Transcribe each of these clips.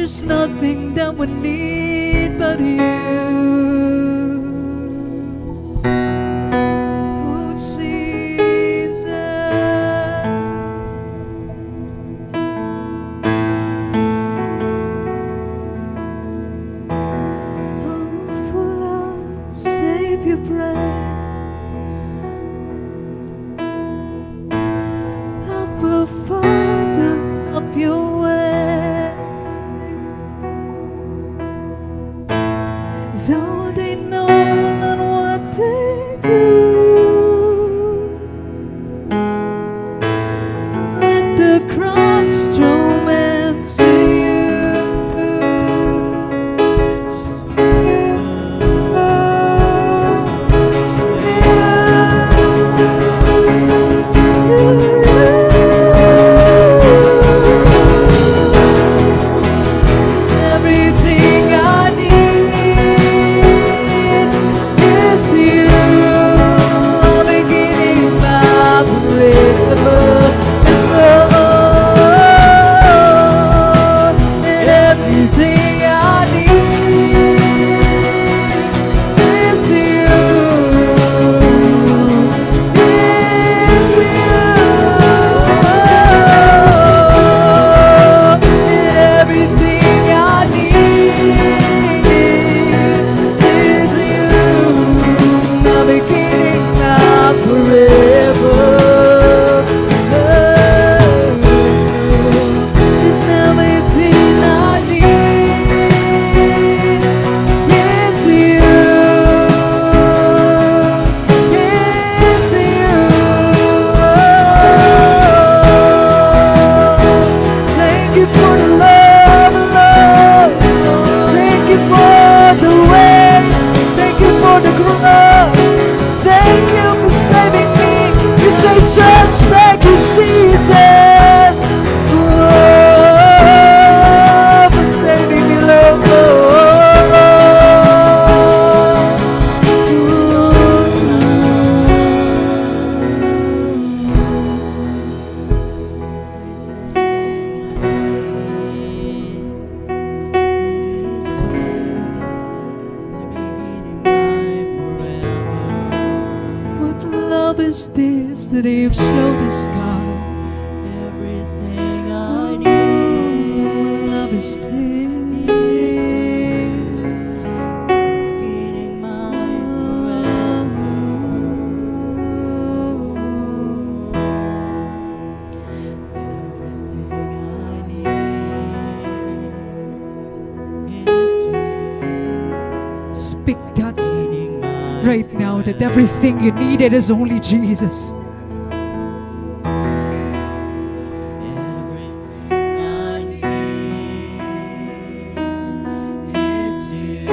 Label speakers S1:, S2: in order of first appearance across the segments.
S1: There's nothing that we need but you. Oh, Jesus. Oh, full of Savior breath. Abba, Father of your way. Though they know not what they do, let the cross draw men to you. To you. To you. Everything I need is you. I'm beginning my forever. It's love. Everything I need is you. Is you. Everything I need is you. I'm beginning now forever. And everything I need is you. Is you. Thank you for the love, love. Thank you for the way. Thank you for the cross. Thank you for saving me. You say, church, thank you, Jesus. Oh, for saving me, Lord. What love is this that you've showed us, God?
S2: Everything I
S1: Oh,
S2: need
S1: what love is this?
S2: beginning my forever. Everything I need is you.
S1: Speak that
S2: Beginning my
S1: right now, that everything you needed is only Jesus.
S2: everything I need is you.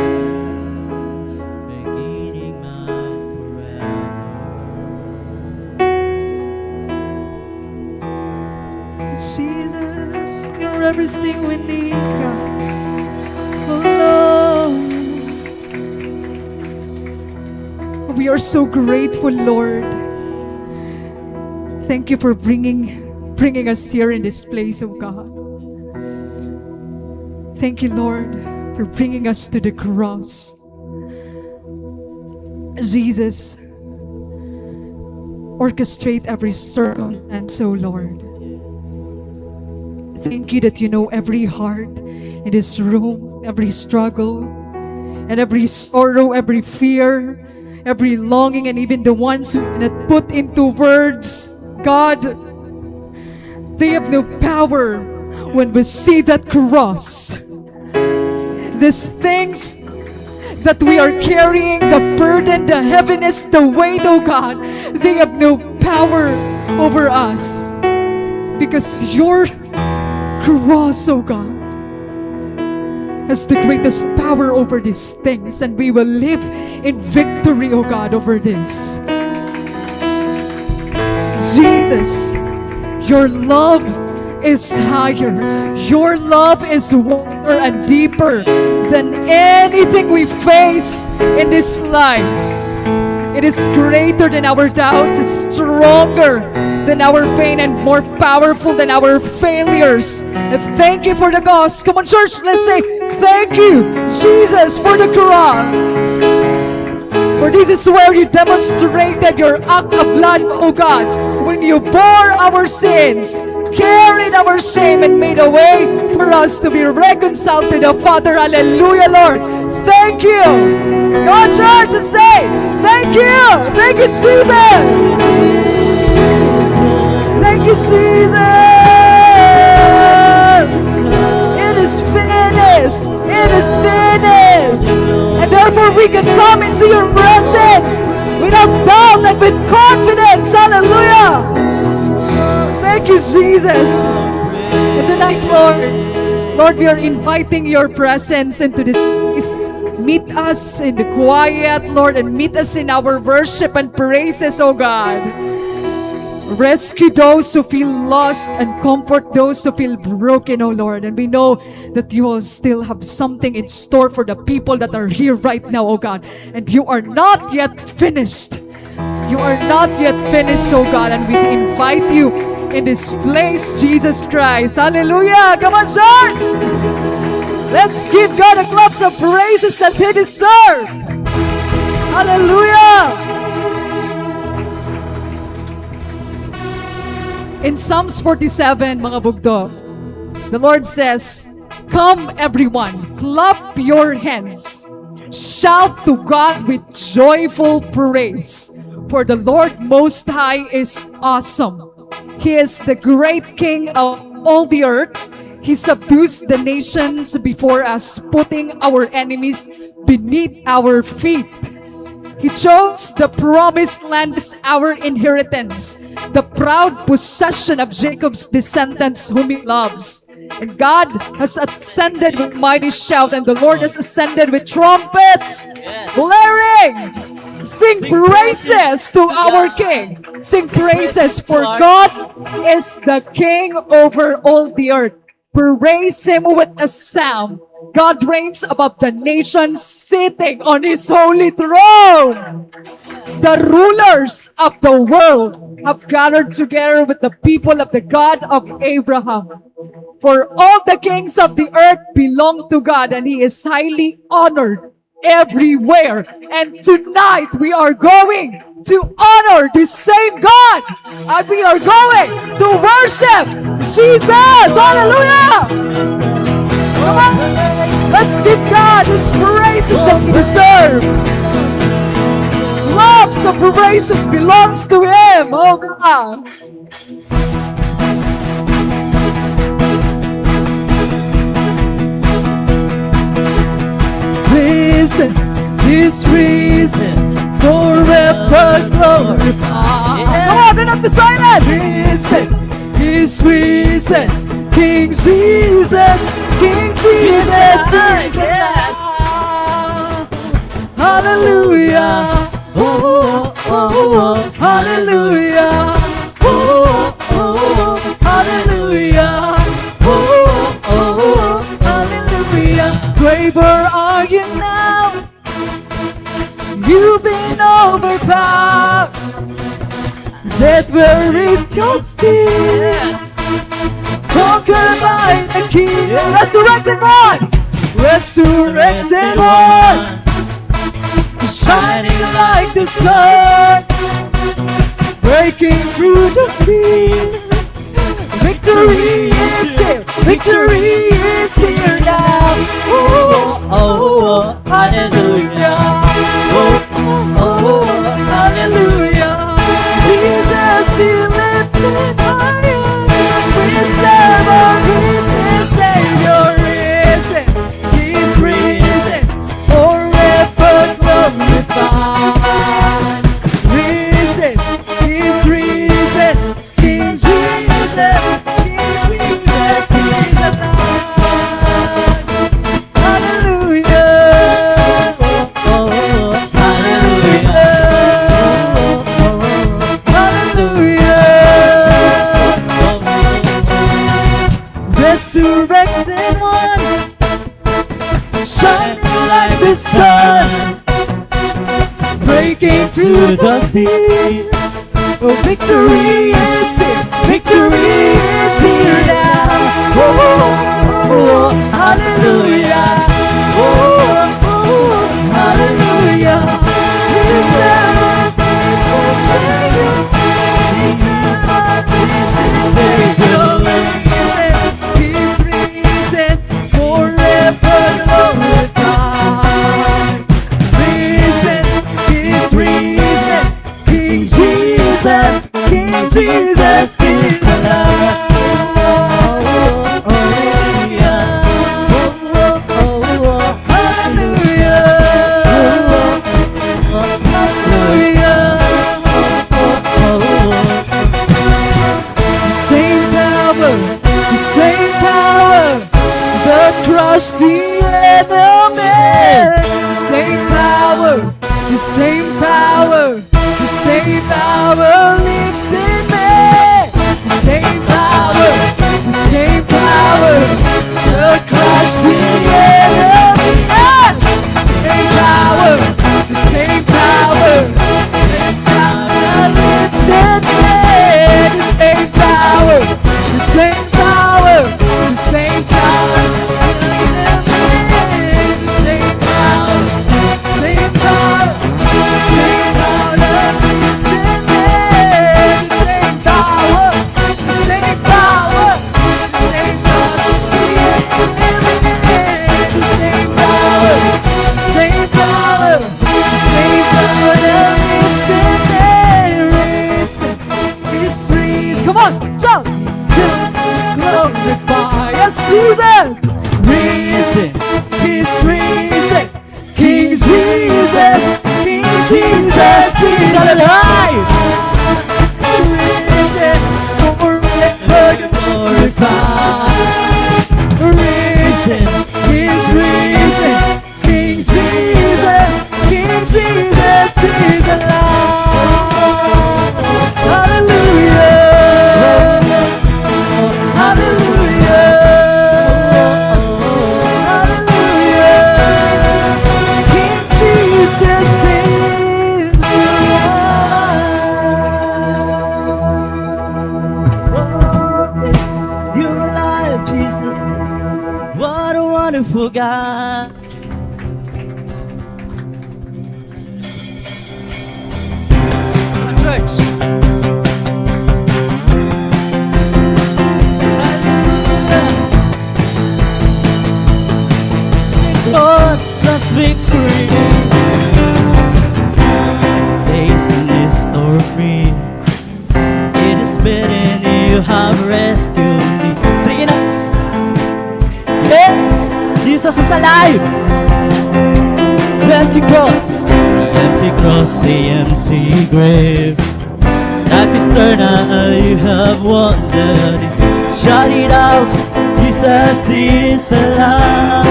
S2: Beginning my forever.
S1: Jesus, you're everything we need, God. Oh, Lord. We are so grateful, Lord. Thank you for bringing us here in this place, oh God. Thank you, Lord, for bringing us to the cross. Jesus, orchestrate every circumstance, oh Lord. Thank you that you know every heart in this room, every struggle, and every sorrow, every fear, every longing, and even the ones who cannot put into words. God, they have no power when we see that cross. These things that we are carrying, the burden, the heaviness, the weight, oh God, they have no power over us. Because your cross, oh God, has the greatest power over these things, and we will live in victory, oh God, over this. Jesus, your love is higher. Your love is wider and deeper than anything we face in this life. It is greater than our doubts. It's stronger than our pain and more powerful than our failures. And thank you for the cross. Come on, church, let's say thank you, Jesus, for the cross. For this is where you demonstrated your act of love, O God, when you bore our sins, carried our shame, and made a way for us to be reconciled to the Father. Hallelujah, Lord. Thank you. Go on, church, and say, thank you. Thank you, Jesus. Thank you, Jesus. It is finished. It is finished. And therefore we can come into your presence without doubt and with confidence. Hallelujah. Thank you, Jesus. And tonight, Lord, we are inviting your presence into this. Meet us in the quiet, Lord, and meet us in our worship and praises, oh God. Rescue those who feel lost and comfort those who feel broken, oh Lord. And we know that you will still have something in store for the people that are here right now, oh God. And you are not yet finished. You are not yet finished, oh God. And we invite you in this place, Jesus Christ. Hallelujah. Come on, church. Let's give God a clap of praises that He deserves. Hallelujah. In Psalms 47, mga bugtog, the Lord says, "Come everyone, clap your hands. Shout to God with joyful praise. For the Lord Most High is awesome. He is the great King of all the earth. He subdues the nations before us, putting our enemies beneath our feet. He chose the promised land as our inheritance, the proud possession of Jacob's descendants whom He loves. And God has ascended with mighty shout, and the Lord has ascended with trumpets, blaring. Sing praises to our King. Sing praises, for God is the King over all the earth. Praise Him with a sound. God reigns above the nations, sitting on His holy throne. The rulers of the world have gathered together with the people of the God of Abraham. For all the kings of the earth belong to God, and He is highly honored everywhere. And tonight we are going to honor the same God, and we are going to worship Jesus. Hallelujah. Come on, let's give God His praises that He deserves. Lots of praises belongs to Him. Oh God. Listen, His reason forever glorified. Come on, do not be silent. Listen, His reason, King Jesus, King Jesus is alive. Hallelujah. Oh, oh, oh, hallelujah. Oh, oh, hallelujah. Oh, oh, hallelujah. Braver are you now? You've been overpowered. That where is your sting? Conquered by the King. Resurrected one. Resurrected one. Shining like the sun. Breaking through the fear. Victory is here. Victory is here now. Oh, oh, oh, hallelujah. Oh, oh, hallelujah. Jesus be lifted higher. We serve our risen Savior, risen. He's risen, forever glorified. Risen, He's risen. King Jesus, King Jesus, He's alive. Hallelujah. Resurrected one, shining like the sun, breaking through the fear. Oh, victory is here. Victory is here now. Oh, oh, oh, hallelujah. Oh, oh, oh, hallelujah. This is our Savior. This is our Savior. He's risen, forever glorified. Risen, He's risen. King Jesus is alive. Crush the enemies. Same power, the same power, the same power lives in me. The same power, the same power, to crush the enemies. Same power, the same power, same power lives in me. The same power, the same power, the same power. Come on, shout! Glorify us, Jesus! Risen, He's risen. King Jesus is alive! Risen, forever glorified. Risen, He's risen. King Jesus is alive! Hallelujah!
S2: Wonderful God.
S1: Church.
S2: Cross plus victory. Days in this story. It is better you have rescued me. Sing it up. Yes, Jesus is alive. The empty cross, the empty grave. Life is eternal, you have wondered it. Shout it out, Jesus is alive.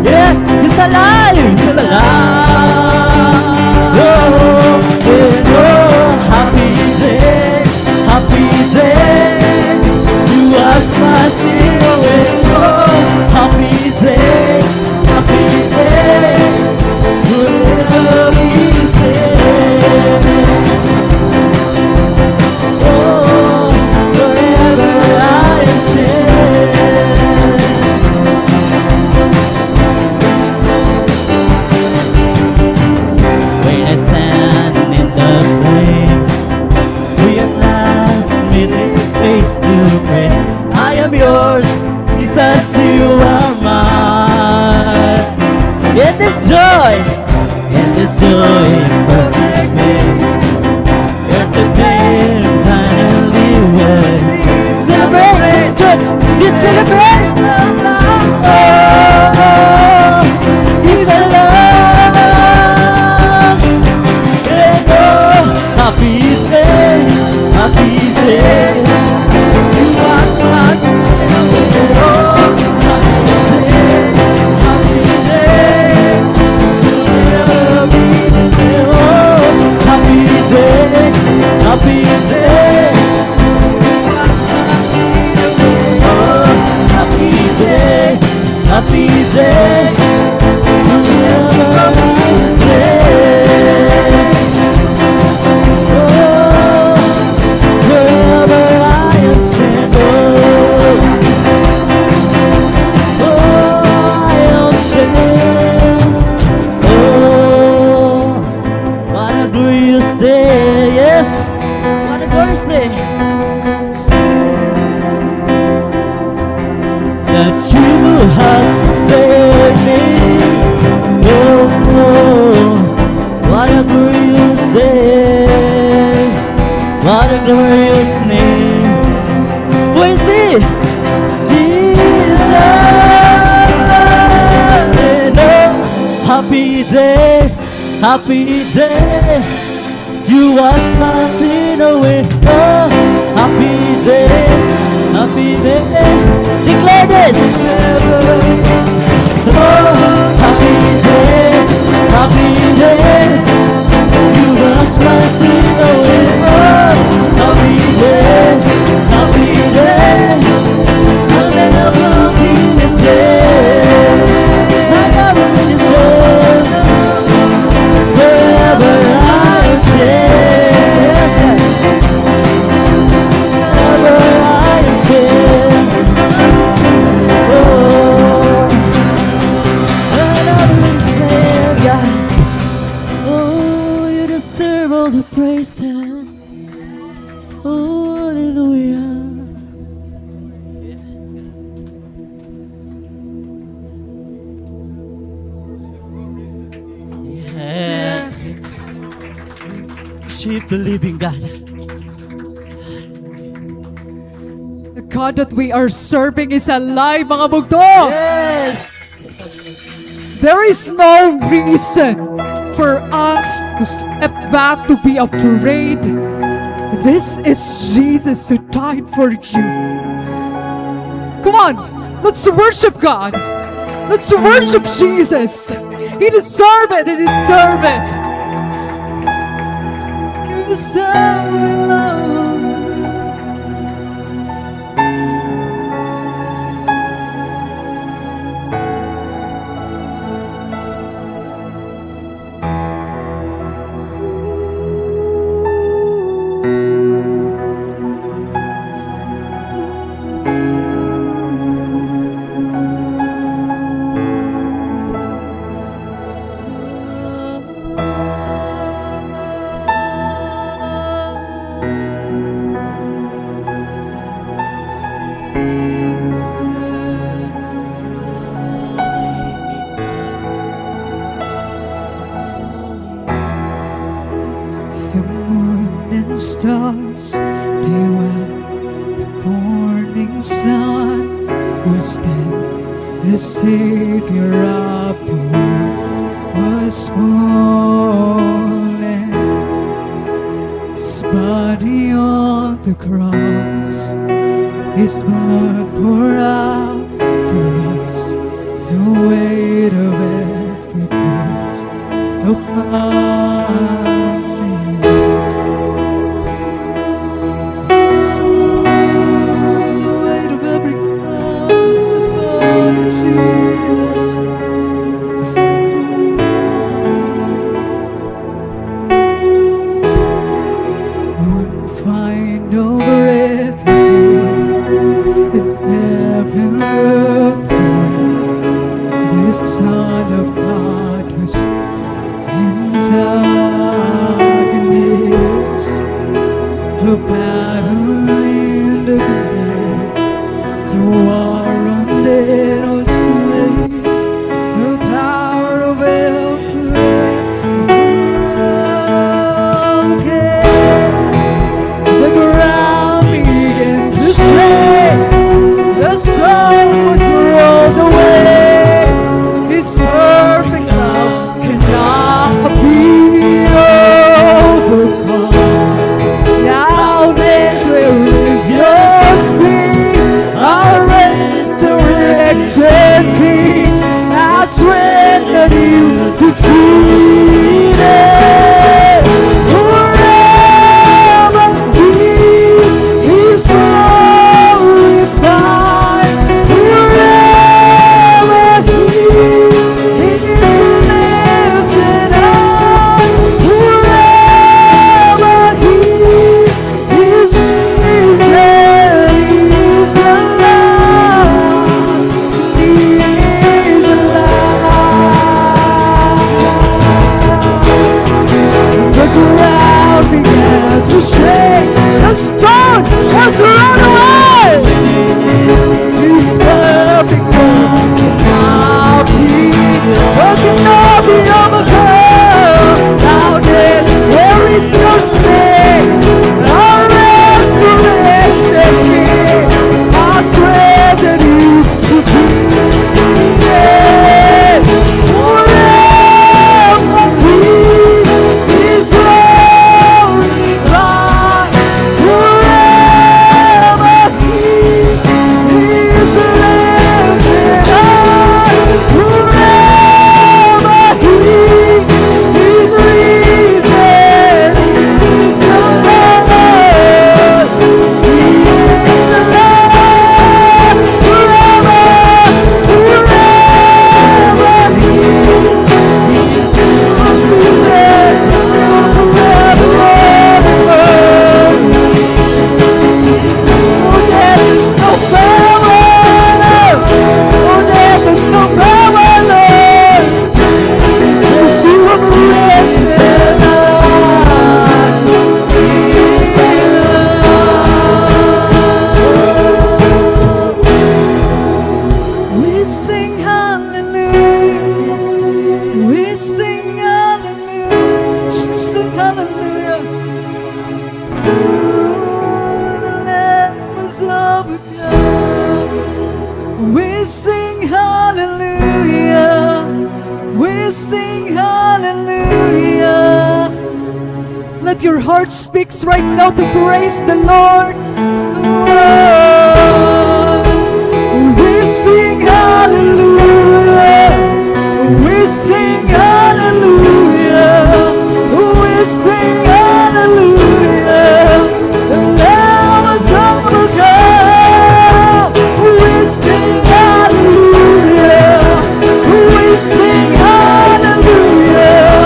S2: Yes, He's alive, He's alive. Oh, oh, happy day. You wash my sin away. Oh, happy day. Forever be saved. Oh, forever I am changed. When I stand in the place, we at last meet face to face. I am yours, Jesus, you are mine. In this joy, in perfect peace, you're the pain finally was. Celebrate, church, you celebrate. Oh, He's alive. And oh, happy day. You wash my sin away. Oh, happy day. Forever be the same. Oh, happy day. You wash my sin away. Oh, happy day. Forever be the same. Oh, happy day, happy day. You wash my sin away. Oh, happy day, happy day. Declare this. Oh, happy day, happy day. You wash my sin away. Oh, happy day, happy day. I'll never be the same. I'll never be the same. Wherever I change, wherever I change. Oh, another slave, yeah. Oh, you deserve all the praises. Oh, hallelujah. Yes. Worship the living God.
S1: The God that we are serving is alive, mga bugto.
S2: Yes.
S1: There is no reason for us to step back, to be afraid. This is Jesus who died for you. Come on, let's worship God. Let's worship Jesus. He deserves it. He deserves it. You deserve it, Lord. The moon and stars, they were the morning sun, was then the Savior of the world was born, and His body on the cross, His blood poured out for us, the weight of every curse upon Son of God was in darkness, a battle in the grave, to war on little slave, the power of hell broken. The ground began to shake, the storm was rolled away. His perfect love cannot be overcome. Now The Lamb was overcome. We sing hallelujah. We sing hallelujah. Let your heart speaks right now to praise the Lord. Oh, we sing hallelujah. We sing hallelujah. We sing hallelujah. The Lamb is overcome. We sing hallelujah. We sing hallelujah.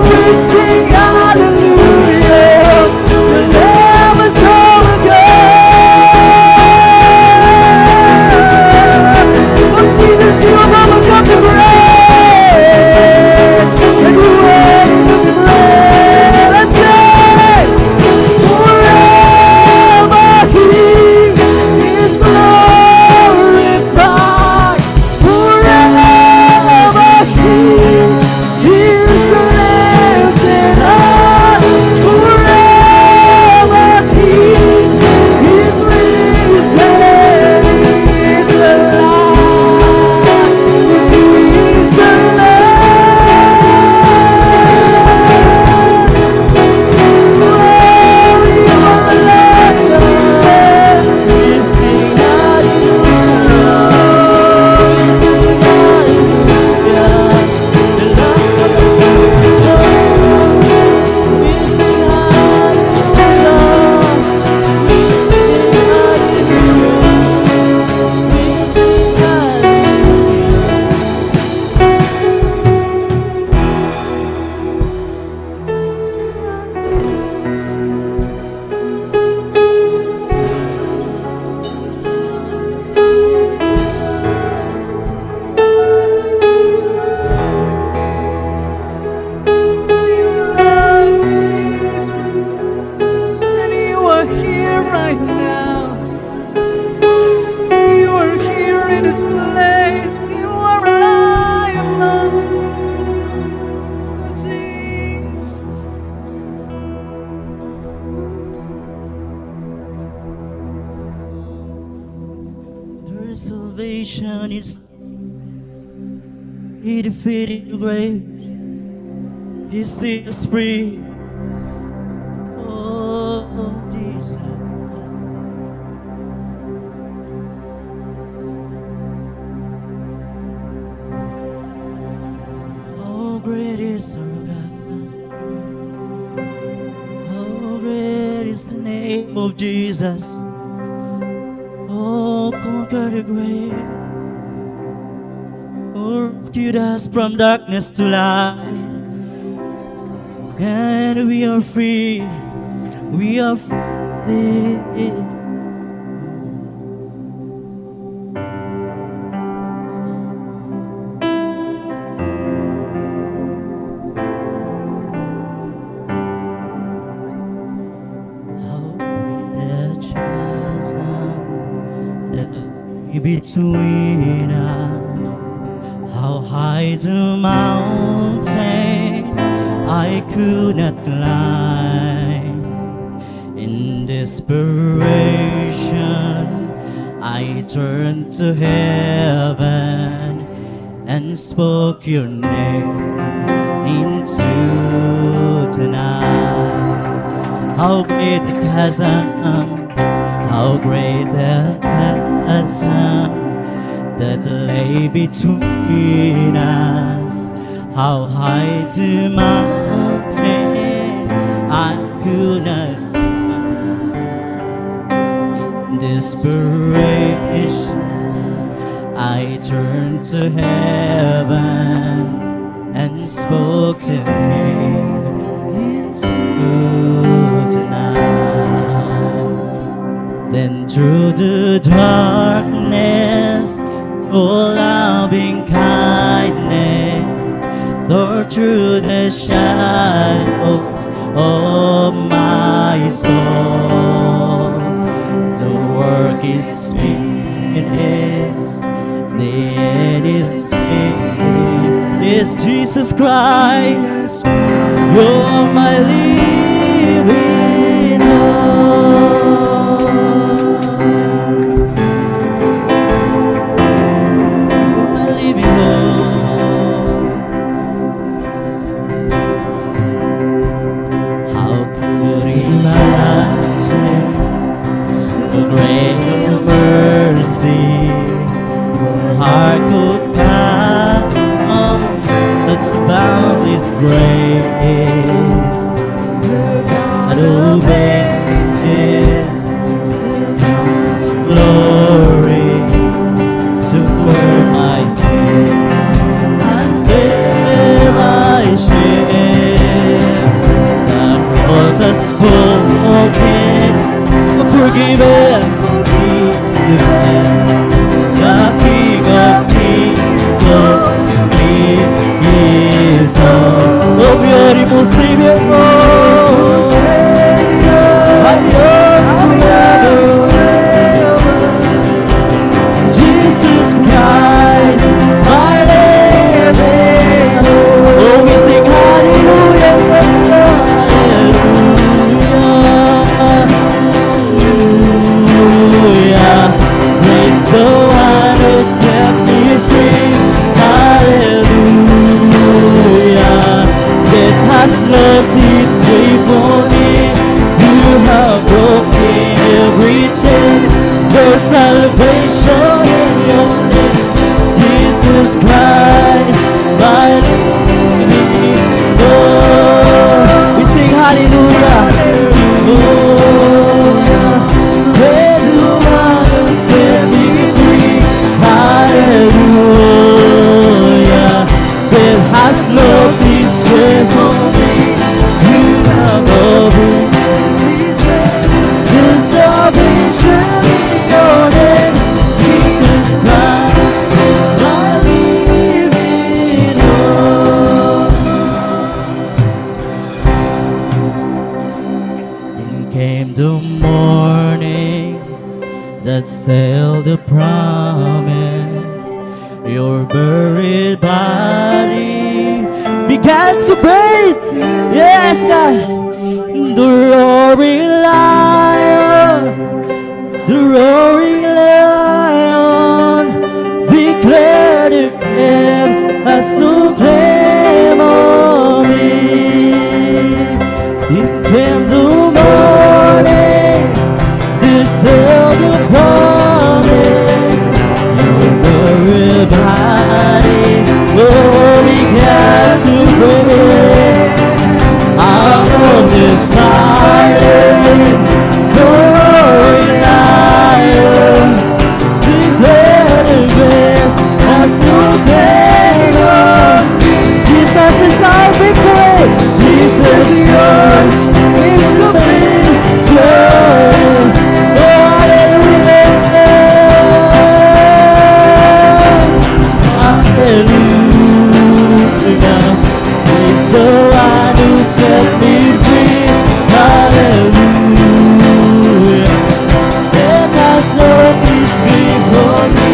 S1: We sing hallelujah. The Lamb is overcome. Oh Jesus, you have overcome the grave. And you reign in the grave. Let's say, forever He is glorified. Forever He is lifted up. Forever He is risen. He is alive. He is alive. Glory of the Lord Jesus.
S2: We sing hallelujah. We sing hallelujah. The Lamb was overcome. We sing hallelujah. We sing hallelujah.
S1: You love Jesus, and you are here right now. You are here in this place. You are alive, Lord. Oh, Jesus.
S2: There is salvation is He defeated the grave. He set us free. Oh, Jesus. How great is our God. How great is the name of Jesus. Oh, conquer the grave. Who rescued us from darkness to light. And we are free. We are free. How great the chasm that lay between us. How high the mountain I could not climb. In desperation, I turned to heaven and spoke your name into the night. How great the chasm, how great the chasm that lay between us. How high the mountain I could not climb. In desperation, I turned to heaven and spoke to him into the night. Then through the darkness, oh loving kindness, though through the shadows of my soul, the work is finished, the end is finished. Yes, Jesus Christ, you're my living hope. boundless grace. God obeys glory to where my sin and bear my shame. That was a spoken, forgiven, forgiven. The King of Kings, oh, speak His song. Oh, beautiful Savior, oh, Savior, I'm yours forever. Jesus Christ, my living hope. Oh, we sing hallelujah, hallelujah. Praise the one who set me free. Hallelujah. Death has lost its grip on me. You have broken every chain. There's salvation in your name, Jesus Christ, my living Lord. We sing hallelujah. Hallelujah. Praise the one who set me free. Hallelujah. Death has lost its grip on me. You have broken every chain. There's salvation in your name, Jesus Christ, my living Lord. Then came the morning that sealed the promise. Your buried body began to breathe. Yes, God. The roaring lion, the roaring lion declared it has no claim on me. It came the morning, this held the promise. Your buried body, oh, began to break. Out of the silence, roaring lion declared again, has no claim on me. Jesus is our victory. Jesus yours is the victory. Oh, hallelujah. Hallelujah. He's the one who set me free. Hallelujah. Death has lost its grip on me.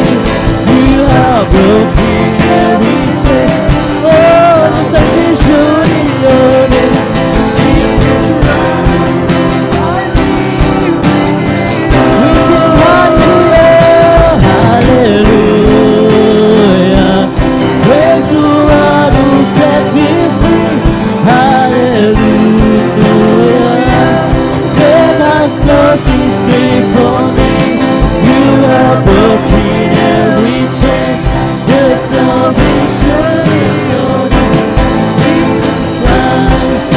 S2: You have broken every chain. Oh, there's salvation in your name, Jesus Christ, my living Lord. We sing hallelujah, hallelujah. Praise the one who set me free. Hallelujah. Death has lost its grip on me. You have broken every chain. There's salvation in your name, Jesus Christ,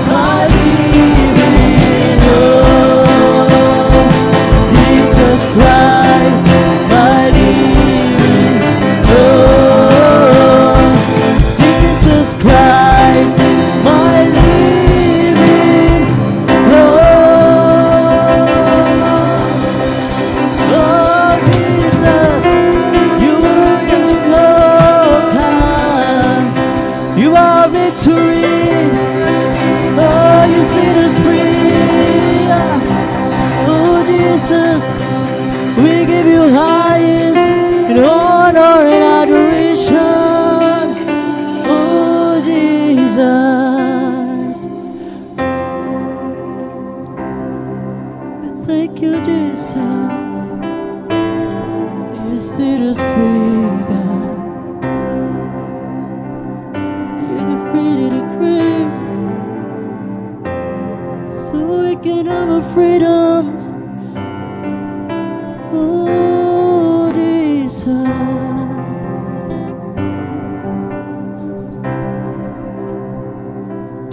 S2: my living Lord. Jesus Christ, my living Lord.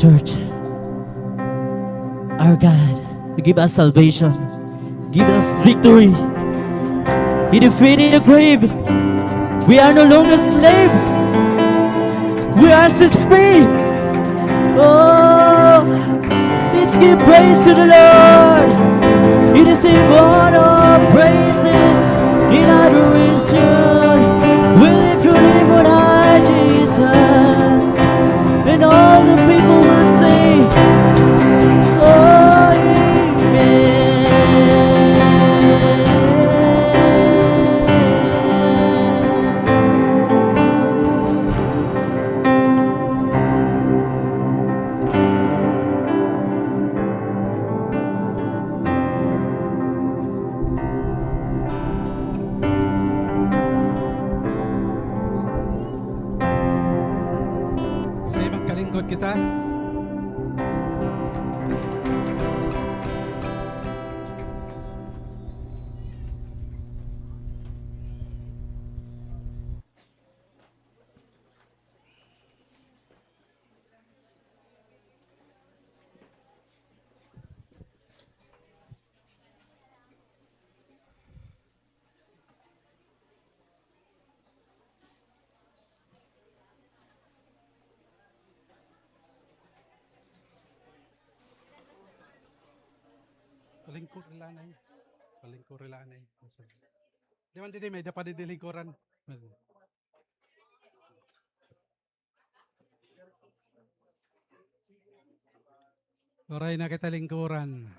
S2: Church, our God, He give us salvation, give us victory. He defeated the grave. We are no longer slave. We are set free. Oh, let's give praise to the Lord. He deserves honor, praises, in adoration. We lift your name on high, Jesus. And all the people will say, oh,
S3: Say, magkalingkod kita. Palingkod rilanay. Palingkod rilanay. Di man didi may dapat di lingkuran. Oray na kita lingkuran.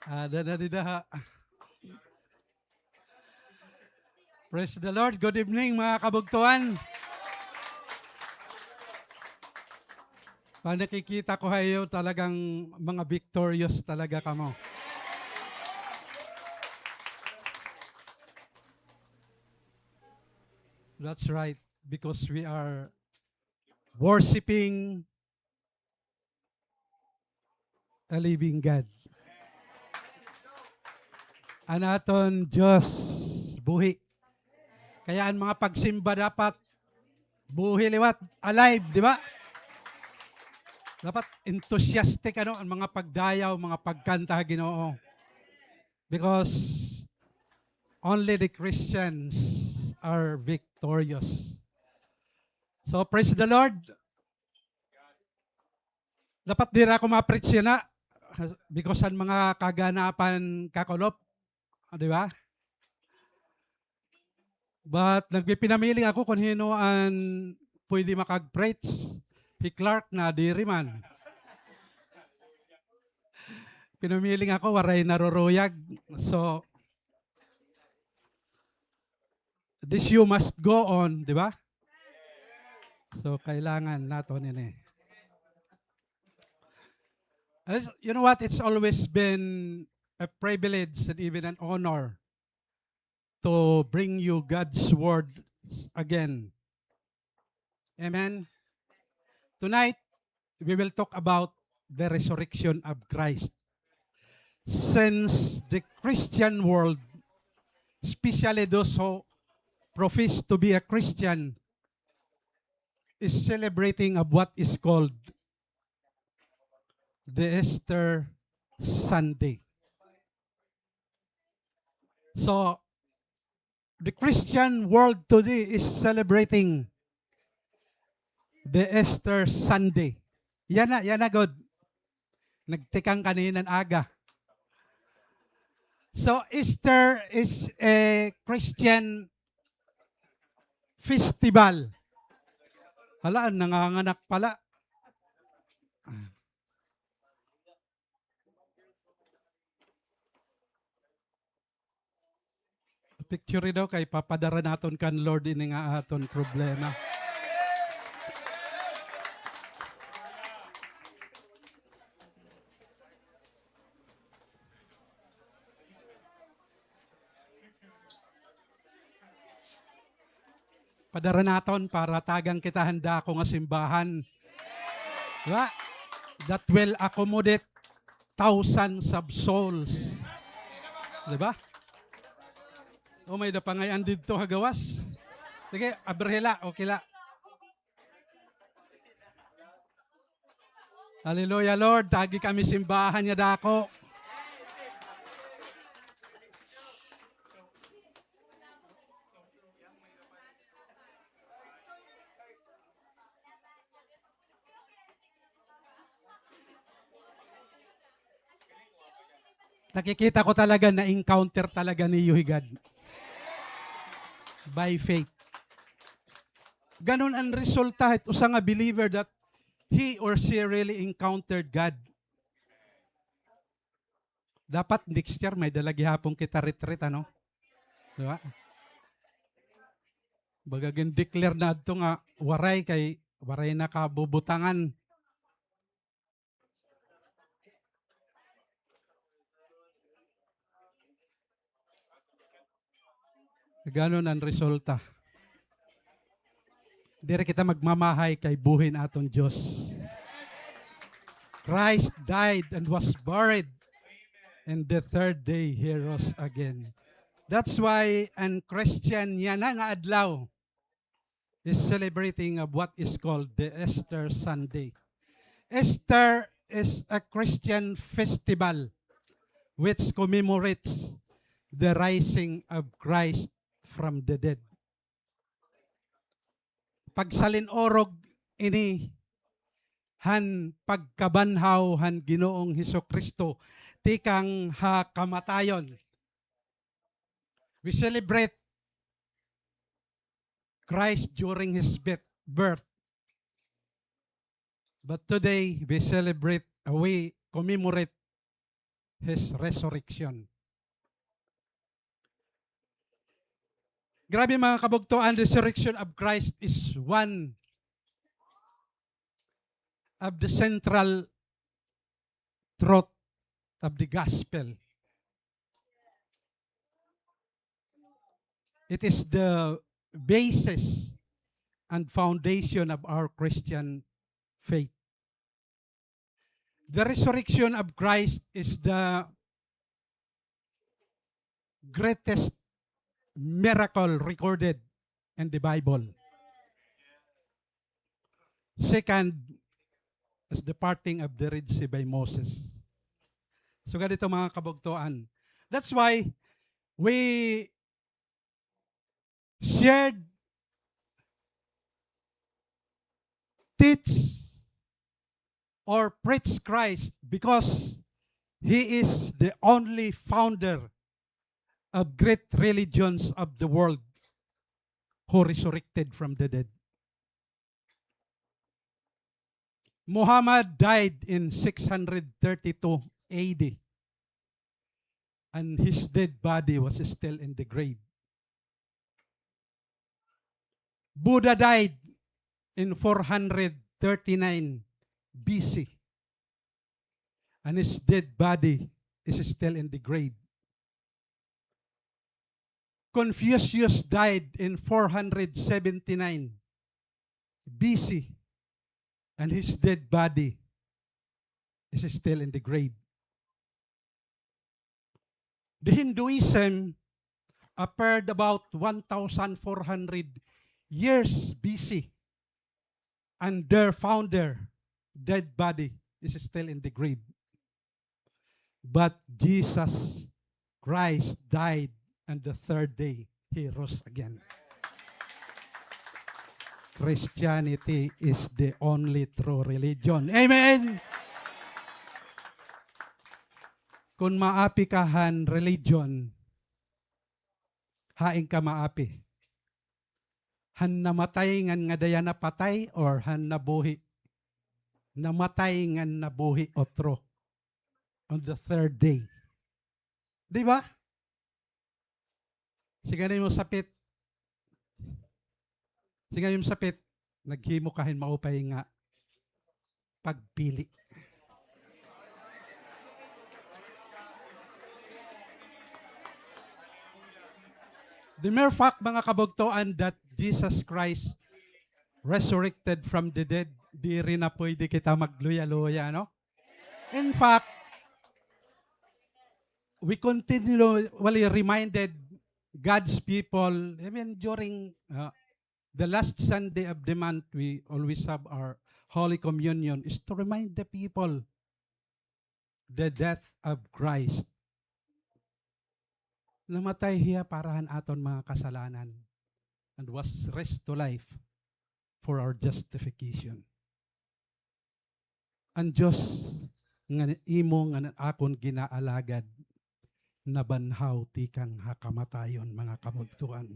S3: Ada na didaha. Praise the Lord. Good evening mga kabugtuan. Pag nakikita ko kayo, talagang mga victorious talaga kamo. That's right, because we are worshiping a living God. Anaton Diyos, buhi. Kaya ang mga pagsimba dapat buhi liwat, alive, di ba? Dapat enthusiastic ang mga pagdayaw, mga pagkanta Ginoo. Because only the Christians are victorious. So praise the Lord. Dapat dira ako ma-preach na because ang mga kaganapan kakolop, di ba? But nagpinamiling ako kung hino ang pwede makag-preach. Si Clark na diri man. Pinamiling ako, waray naroroyag. So, this you must go on, di ba? So, kailangan nato nini. You know what? It's always been a privilege and even an honor to bring you God's word again. Amen? Tonight, we will talk about the resurrection of Christ. Since the Christian world, especially those who profess to be a Christian, is celebrating of what is called the Easter Sunday. So, the Christian world today is celebrating the Easter Sunday. Yan na God. Nagtikang kaninan aga. So, Easter is a Christian festival. Hala, nanganganak pala. Picture daw kay papadara naton kan Lord ini nga aton problema. Padara naton para tagang kita handa ako nga simbahan. Diba? That will accommodate thousands of souls. Diba? O may dapangayan dito hagawas. Sige, abrela, okay la. Hallelujah, Lord. Tagi kami simbahan niya dako. Nakikita ko talaga na encounter talaga ni God. By faith. Ganon ang resulta. Ito sa nga believer that he or she really encountered God. Dapat next year may dalagi hapong kita retreat, ano? Diba? Bagagin declare na ito nga waray kay waray na kabubutangan. Ganon ang resulta. Dire kita magmamahay kay buhin aton Diyos. Christ died and was buried, and the third day he rose again. That's why an Christian yan nga adlaw is celebrating of what is called the Easter Sunday. Easter is a Christian festival which commemorates the rising of Christ from the dead. Pagsalinorog ini han pagkabanhaw han Ginoong Hesukristo tikang ha kamatayon. We celebrate Christ during his birth. But today we commemorate his resurrection. Grabe mga kabugtuan, the resurrection of Christ is one of the central truth of the gospel. It is the basis and foundation of our Christian faith. The resurrection of Christ is the greatest miracle recorded in the Bible. Second is the parting of the Red Sea by Moses. So ganito mga kabugtuan. That's why we shared, teach, or preach Christ because He is the only founder of great religions of the world who resurrected from the dead. Muhammad died in 632 AD, and his dead body was still in the grave. Buddha died in 439 BC, and his dead body is still in the grave. Confucius died in 479 BC, and his dead body is still in the grave. The Hinduism appeared about 1,400 years BC, and their founder, dead body, is still in the grave. But Jesus Christ died, and the third day he rose again. Christianity is the only true religion. Amen! Kung maapi kahan religion, haing ka maapi. Han namatay ngan nga daya na patay or han nabuhi. Namatay ngan nabuhi otro on the third day. Di ba? Siganin mo sapit. Siganin mo sapit. Naghimo kahin maupay nga pagpili. The mere fact, mga kabugtuan, that Jesus Christ resurrected from the dead, di rin na pwede kita magluya-luya, no? In fact, we continually reminded God's people, even during the last Sunday of the month, we always have our Holy Communion, is to remind the people the death of Christ. Namatay hiya parahan aton mga kasalanan and was raised to life for our justification. Ang Diyos nga imo nga akon ginaalagad na banhaw tikang hakamatayon mga kabugtuan.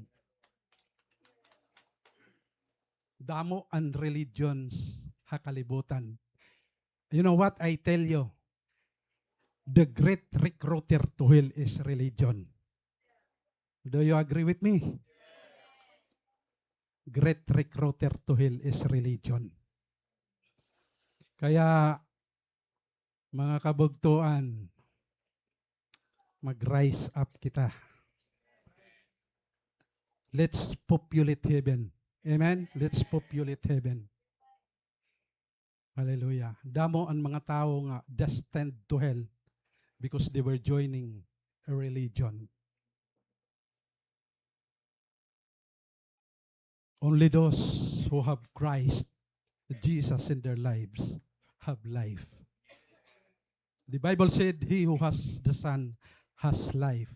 S3: Damo ang religions hakalibutan. You know what I tell you? The great recruiter to hell is religion. Do you agree with me? Great recruiter to hell is religion. Kaya, mga kabugtuan, mag-rise up kita. Let's populate heaven. Amen? Let's populate heaven. Hallelujah. Damo ang mga tao nga destined to hell because they were joining a religion. Only those who have Christ, Jesus in their lives, have life. The Bible said, he who has the Son has life.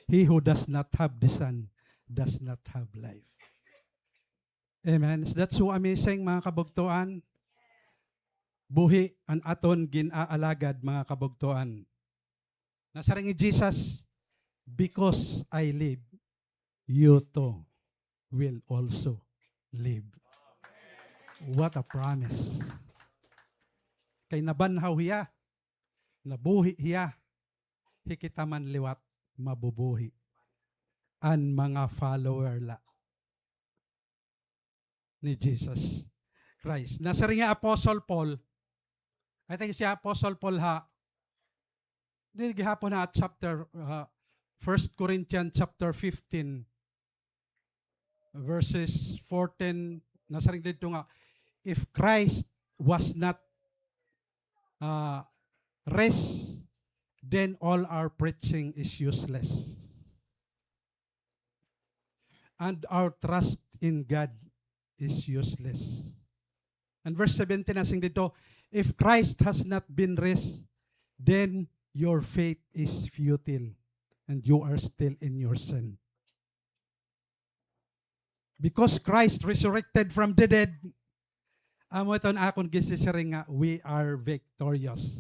S3: He who does not have the Son does not have life. Amen. That's so amazing, mga kabugtuan. Buhi ang aton ginaalagad, mga kabugtuan. Nasaring ni Jesus, because I live, you too will also live. What a promise. Kay nabanhaw hiya, nabuhi hiya, hikita man liwat, mabubuhi. Ang mga follower la ni Jesus Christ. Nasa rin nga Apostle Paul, I think si Apostle Paul gihapon na chapter, 1 Corinthians chapter 15, verses 14, nasa rin dito nga, if Christ was not raised, then all our preaching is useless. And our trust in God is useless. And verse 17 nasing dito, if Christ has not been raised, then your faith is futile and you are still in your sin. Because Christ resurrected from the dead, amo ito na akong gisisiring nga, we are victorious.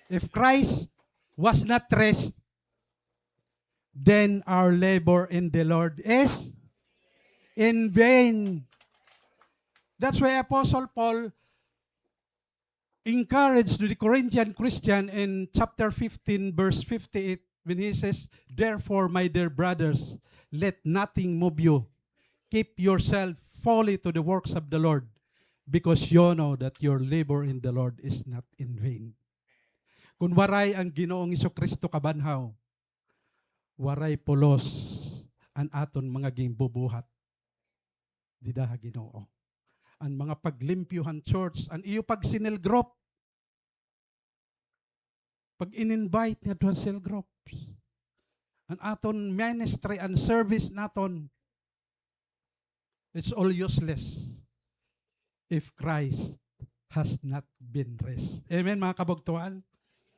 S3: If Christ was not raised, then our labor in the Lord is in vain. That's why Apostle Paul encouraged the Corinthian Christian in chapter 15, verse 58, when he says, therefore, my dear brothers, let nothing move you. Keep yourself fully to the works of the Lord, because you know that your labor in the Lord is not in vain. Kung waray ang Ginoong Jesucristo kabanhaw, waray pulos ang aton mga gimbubuhat. Didaha Ginoo. Ang mga paglimpyuhan church, ang iyo pag sinil group, pag in-invite nga to cell groups, ang aton ministry and service naton, it's all useless if Christ has not been raised. Amen, mga kabugtuan?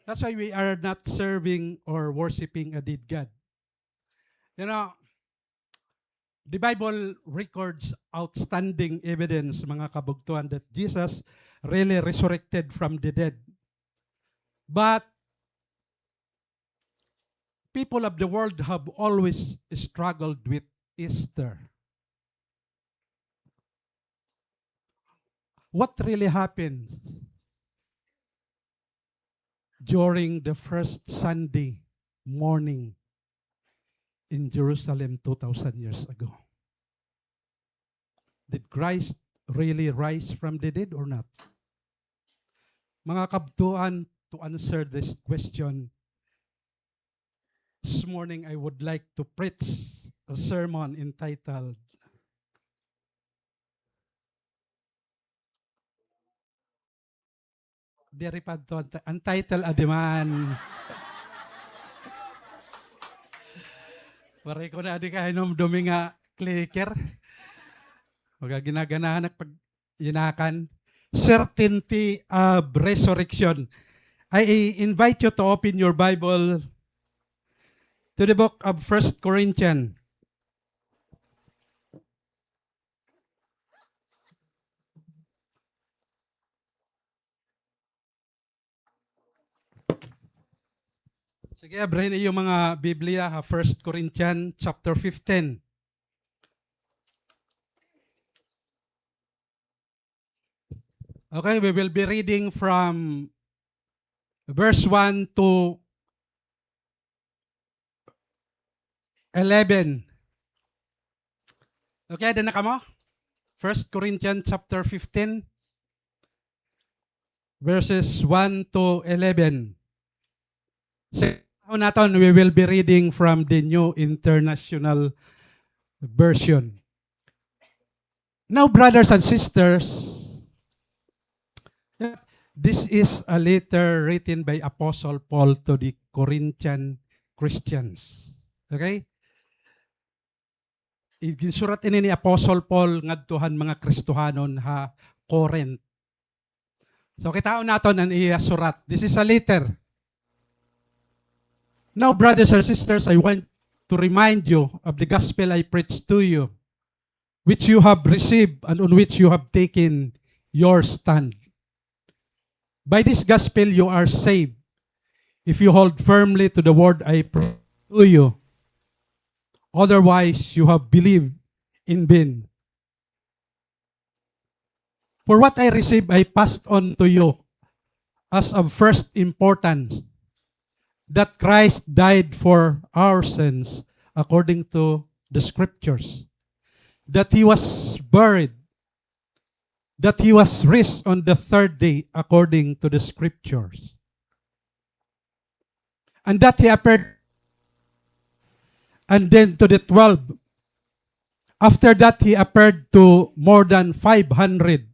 S3: That's why we are not serving or worshiping a dead God. You know, the Bible records outstanding evidence, mga kabugtuan, that Jesus really resurrected from the dead. But people of the world have always struggled with Easter. What really happened during the first Sunday morning in Jerusalem 2,000 years ago? Did Christ really rise from the dead or not? Mga kabtuan, to answer this question, this morning I would like to preach a sermon entitled Diri pa to, ang title adiman. Waray ko na di ka inom dumi nga clicker. Huwag ginaganahan at pag yinakan. Certainty of resurrection. I invite you to open your Bible to the book of 1 Corinthians. Sige, abrahin niyo yung mga Biblia, 1 Corinthians chapter 15. Okay, we will be reading from verse 1 to 11. Okay, ada na kamo? 1 Corinthians chapter 15, verses 1 to 11. Sa naton, we will be reading from the New International Version. Now, brothers and sisters, this is a letter written by Apostle Paul to the Corinthian Christians. Okay? Ginsurat ini ni Apostle Paul ngadtuhan mga Kristohanon ha Corinth. So kitaon naton ang iya surat. This is a letter. Now, brothers and sisters, I want to remind you of the gospel I preached to you, which you have received and on which you have taken your stand. By this gospel you are saved, if you hold firmly to the word I preached to you. Otherwise, you have believed in vain. For what I received, I passed on to you as of first importance, that Christ died for our sins according to the Scriptures, that He was buried, that He was raised on the third day according to the Scriptures, and that He appeared and then to the 12. After that, He appeared to more than 500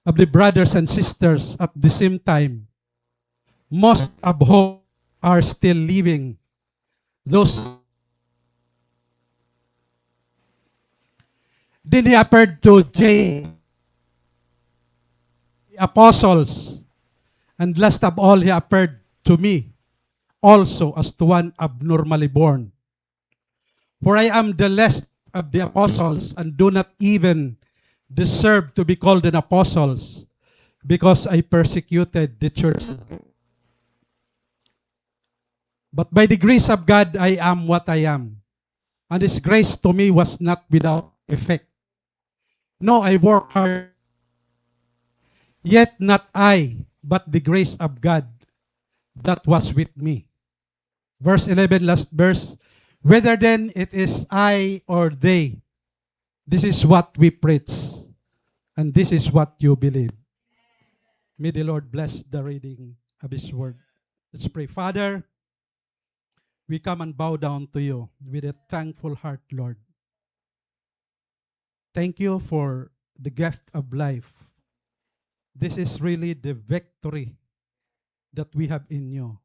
S3: of the brothers and sisters at the same time, most of whom are still living. Then He appeared to the apostles, and last of all, He appeared to me also as to one abnormally born. For I am the least of the apostles, and do not even deserve to be called an apostle, because I persecuted the church. But by the grace of God, I am what I am. And His grace to me was not without effect. No, I work hard. Yet not I, but the grace of God that was with me. Verse 11, last verse. Whether then it is I or they, this is what we preach, and this is what you believe. May the Lord bless the reading of His word. Let's pray. Father, we come and bow down to you with a thankful heart, Lord. Thank you for the gift of life. This is really the victory that we have in you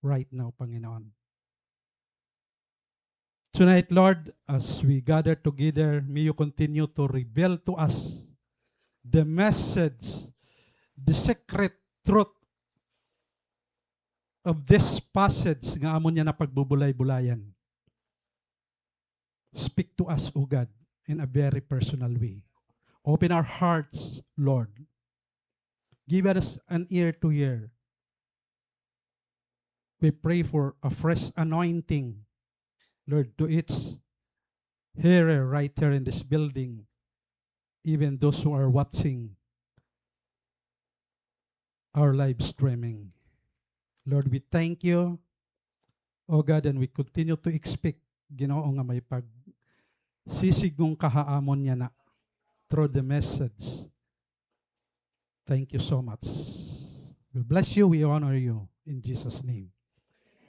S3: right now, Panginoon. Tonight, Lord, as we gather together, may you continue to reveal to us the message, the secret truth of this passage nga amon niya na pagbubulay-bulayan. Speak to us, O God, in a very personal way. Open our hearts, Lord. Give us an ear to hear. We pray for a fresh anointing, Lord, to each hearer right here in this building, even those who are watching our live streaming. Lord, we thank you, O God, and we continue to expect, Ginoo nga may pagsisigong kahaamon niya na through the message. Thank you so much. We bless you, we honor you, in Jesus' name.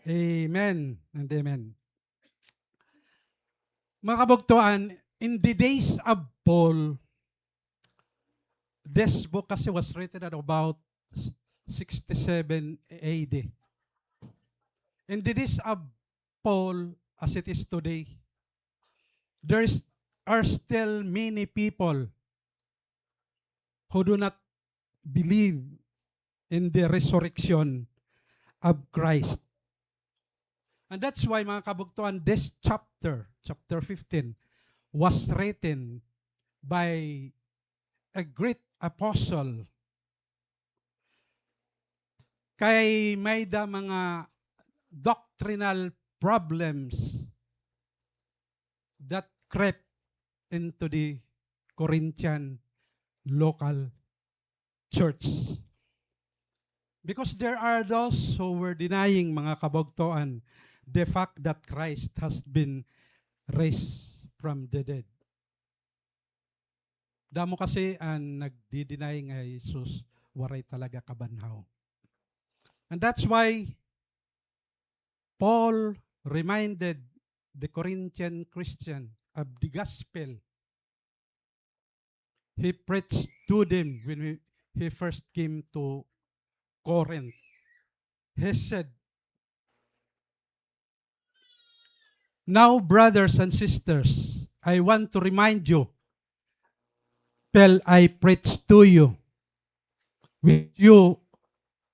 S3: Amen and amen. Mga kabugtuan, in the days of Paul, this book kasi was written at about 67 AD. In the days of Paul, as it is today, there are still many people who do not believe in the resurrection of Christ. And that's why, mga kabugtuan, this chapter 15, was written by a great apostle. Kay may da mga doctrinal problems that crept into the Corinthian local church. Because there are those who were denying, mga kabugtuan, the fact that Christ has been raised from the dead. Damo kasi ang nagdi-deny nga Jesus, waray talaga kabanhaw. And that's why Paul reminded the Corinthian Christian of the gospel he preached to them when he first came to Corinth. He said, "Now, brothers and sisters, I want to remind you, Pel, I preach to you, which you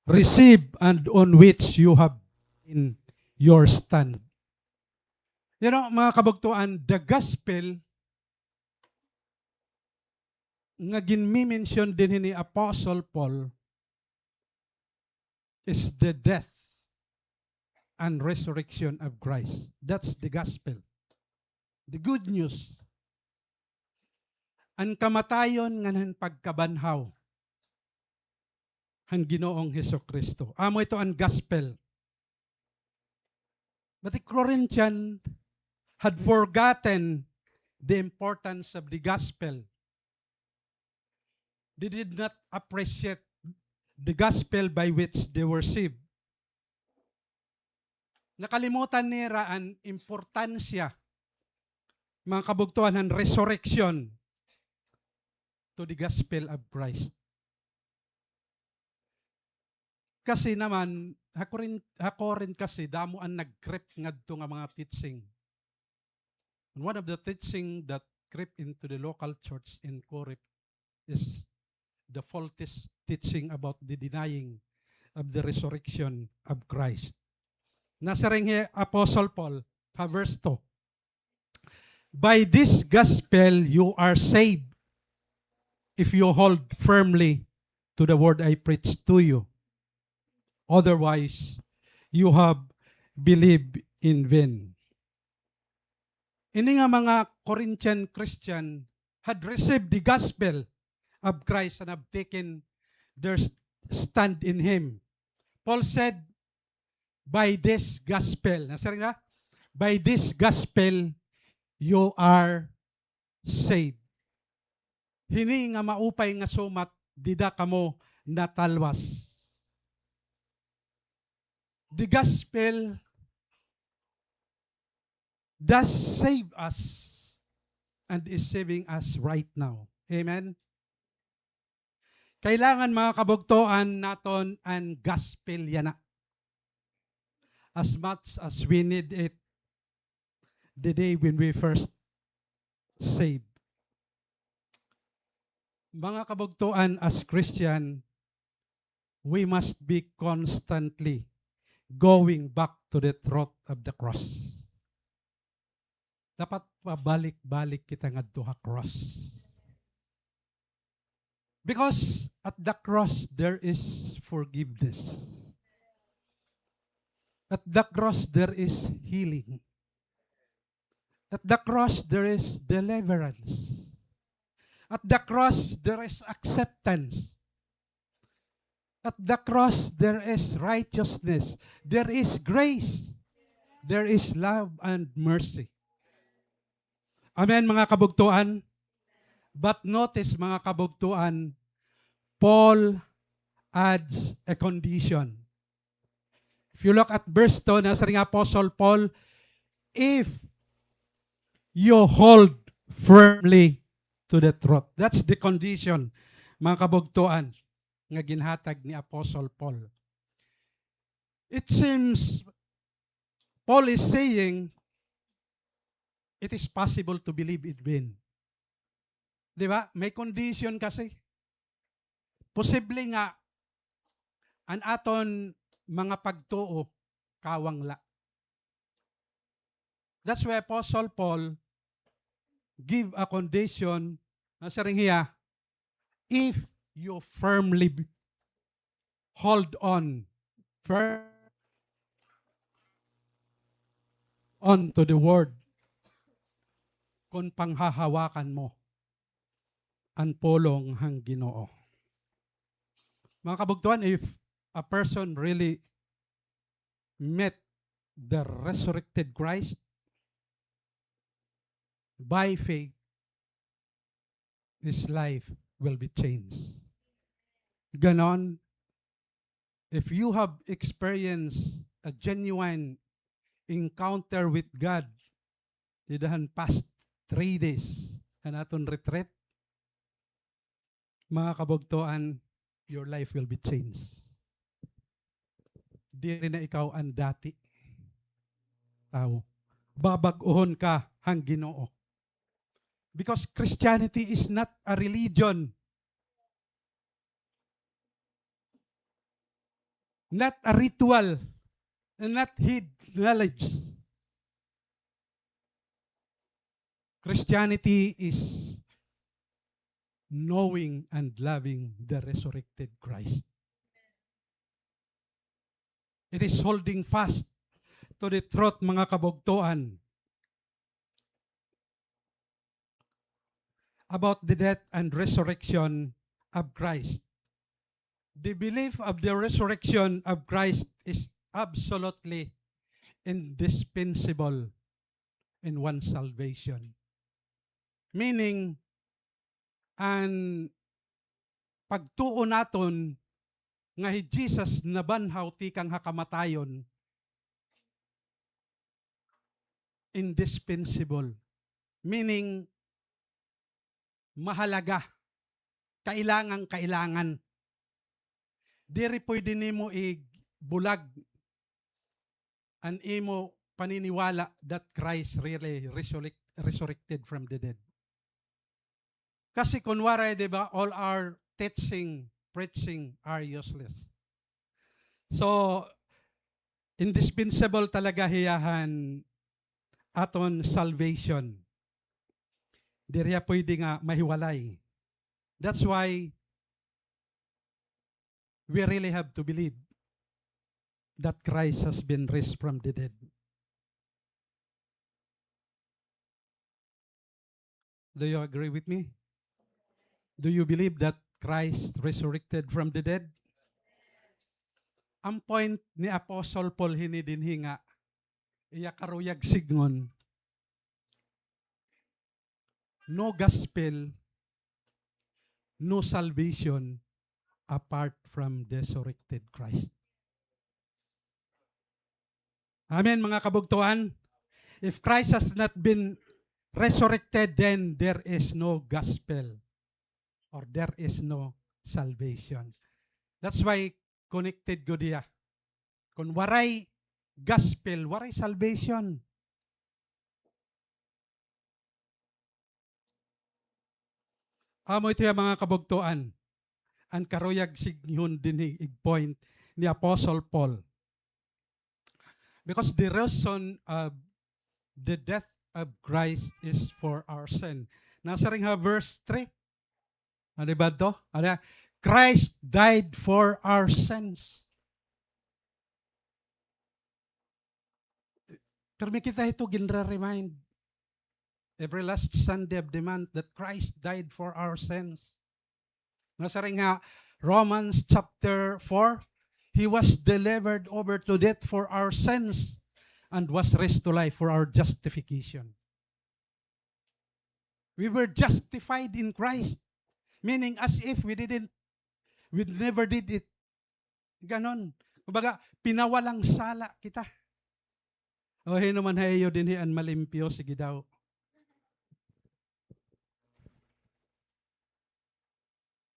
S3: receive and on which you have in your stand." You know, mga kabugtuan, the gospel nga ginmi-mention din ni Apostle Paul is the death and resurrection of Christ. That's the gospel. The good news. Ang kamatayon nga ng pagkabanhaw ang Ginoong Hesukristo. Amo ito ang gospel. But the Corinthian had forgotten the importance of the gospel. They did not appreciate the gospel by which they were saved. Nakalimutan nila ang importansya, mga kabugtuan, ng resurrection to the gospel of Christ. Kasi naman, hako rin kasi, damo ang nag-creep ngadto nga mga teaching. And one of the teaching that creep into the local church in Corinth is the false teaching about the denying of the resurrection of Christ. Nasa ring Apostle Paul, verse 2. By this gospel you are saved if you hold firmly to the word I preached to you. Otherwise, you have believed in vain. Ini nga mga Corinthian Christian had received the gospel of Christ and have taken their stand in Him. Paul said, by this gospel, nasa rin na? By this gospel, you are saved. Hini nga maupay nga sumat, dida kamo natalwas. The gospel does save us and is saving us right now. Amen? Kailangan mga kabugtoan naton ang gospel yana. As much as we need it the day when we first saved. Mga kabugtuan, as Christian, we must be constantly going back to the truth of the cross. Dapat pabalik-balik kita ngadto sa cross. Because at the cross there is forgiveness. At the cross there is healing. At the cross there is deliverance. At the cross there is acceptance. At the cross there is righteousness. There is grace. There is love and mercy. Amen, mga kabugtuan. But notice, mga kabugtuan, Paul adds a condition. If you look at verse 2, nasa ring Apostle Paul, if you hold firmly to the truth. That's the condition, mga kabugtuan, nga ginhatag ni Apostle Paul. It seems Paul is saying, it is possible to believe in vain. Di ba? May condition kasi. Posible nga, an aton mga pagtuo, kawangla. That's why Apostle Paul give a condition na saring hiya, if you firmly hold firm on to the word, kung panghahawakan mo ang pulong hang Ginoo. Mga kabugtuan, if a person really met the resurrected Christ by faith, his life will be changed. Ganon, if you have experienced a genuine encounter with God, didahan past 3 days na naton retreat, mga kabugtuan, your life will be changed. Di rin na ikaw ang dati tao. Babag-ohon ka hang Ginoo. Because Christianity is not a religion. Not a ritual. And not hid knowledge. Christianity is knowing and loving the resurrected Christ. It is holding fast to the truth, mga kabugtuan, about the death and resurrection of Christ. The belief of the resurrection of Christ is absolutely indispensable in one's salvation. Meaning, ang pagtuo naton nga si Jesus nabanhaw tikang hakamatayon, indispensable. Meaning, mahalaga. Kailangan. Diri pwede nimo bulag an imo paniniwala that Christ really resurrected from the dead. Kasi kunwari, di ba, all our preaching are useless. So, indispensable talaga hiyahan aton salvation. Di riya pwede nga mahiwalay. That's why we really have to believe that Christ has been raised from the dead. Do you agree with me? Do you believe that Christ resurrected from the dead? Ang point ni Apostle Paul hinidinhi nga, iya karuyag signon, no gospel, no salvation apart from the resurrected Christ. Amen, mga kabugtuan. If Christ has not been resurrected, then there is no gospel or there is no salvation. That's why connected ko diya. Kung waray gospel, waray salvation. Amo ito yung mga kabugtuan. Ang karuyag sighon din point ni Apostle Paul. Because the reason of the death of Christ is for our sin. Nasa ring verse 3. Ano ba ito? Christ died for our sins. Pero may kita ito ginra-remind every last Sunday of the month that Christ died for our sins. Nasa ring Romans chapter 4, He was delivered over to death for our sins and was raised to life for our justification. We were justified in Christ. Meaning as if we never did it. Ganon. Kumbaga, pinawalang sala kita. O hinuman hayo din hiyan malimpyo, sige daw.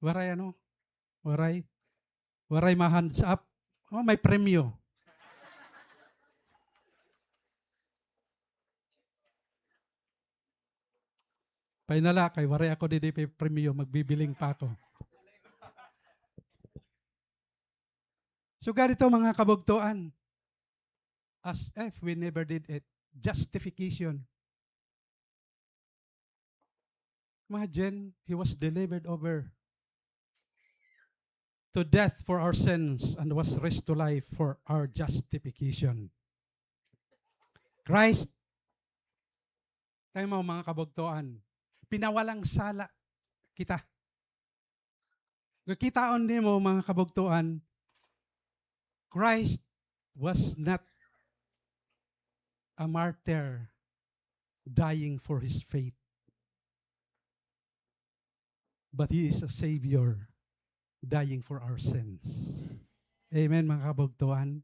S3: Waray ano? Waray ma-hands up. Oh, may premyo. Painala, kay wari ako di premium, magbibiling pa ako. So ganito mga kabugtuan, as if we never did it, justification. Imagine, He was delivered over to death for our sins and was raised to life for our justification. Christ, tayo mga kabugtuan, pinawalang sala kita. Kitaon din mo mga kabugtuan, Christ was not a martyr dying for His faith. But He is a Savior dying for our sins. Amen mga kabugtuan.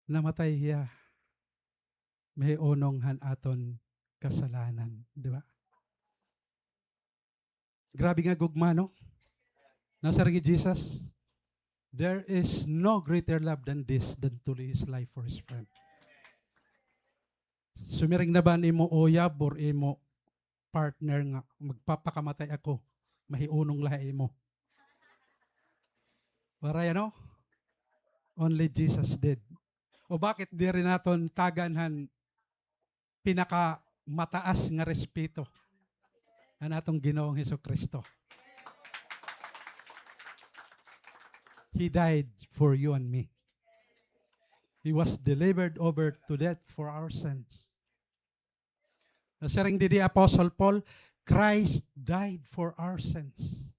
S3: Namatay siya. May unong hanaton kasalanan. Di ba? Grabe nga gugma, no? Nasa ringi Jesus, there is no greater love than this, than to lay His life for His friend. Sumiring na ba ni mo oyab or imo partner nga, magpapakamatay ako, mahiunong lahi mo. Para yan, no? Only Jesus did. O bakit di rin naton taganhan pinakamataas nga respeto na natong Ginoong Hesukristo. He died for you and me. He was delivered over to death for our sins. Nasaring di Apostle Paul, Christ died for our sins.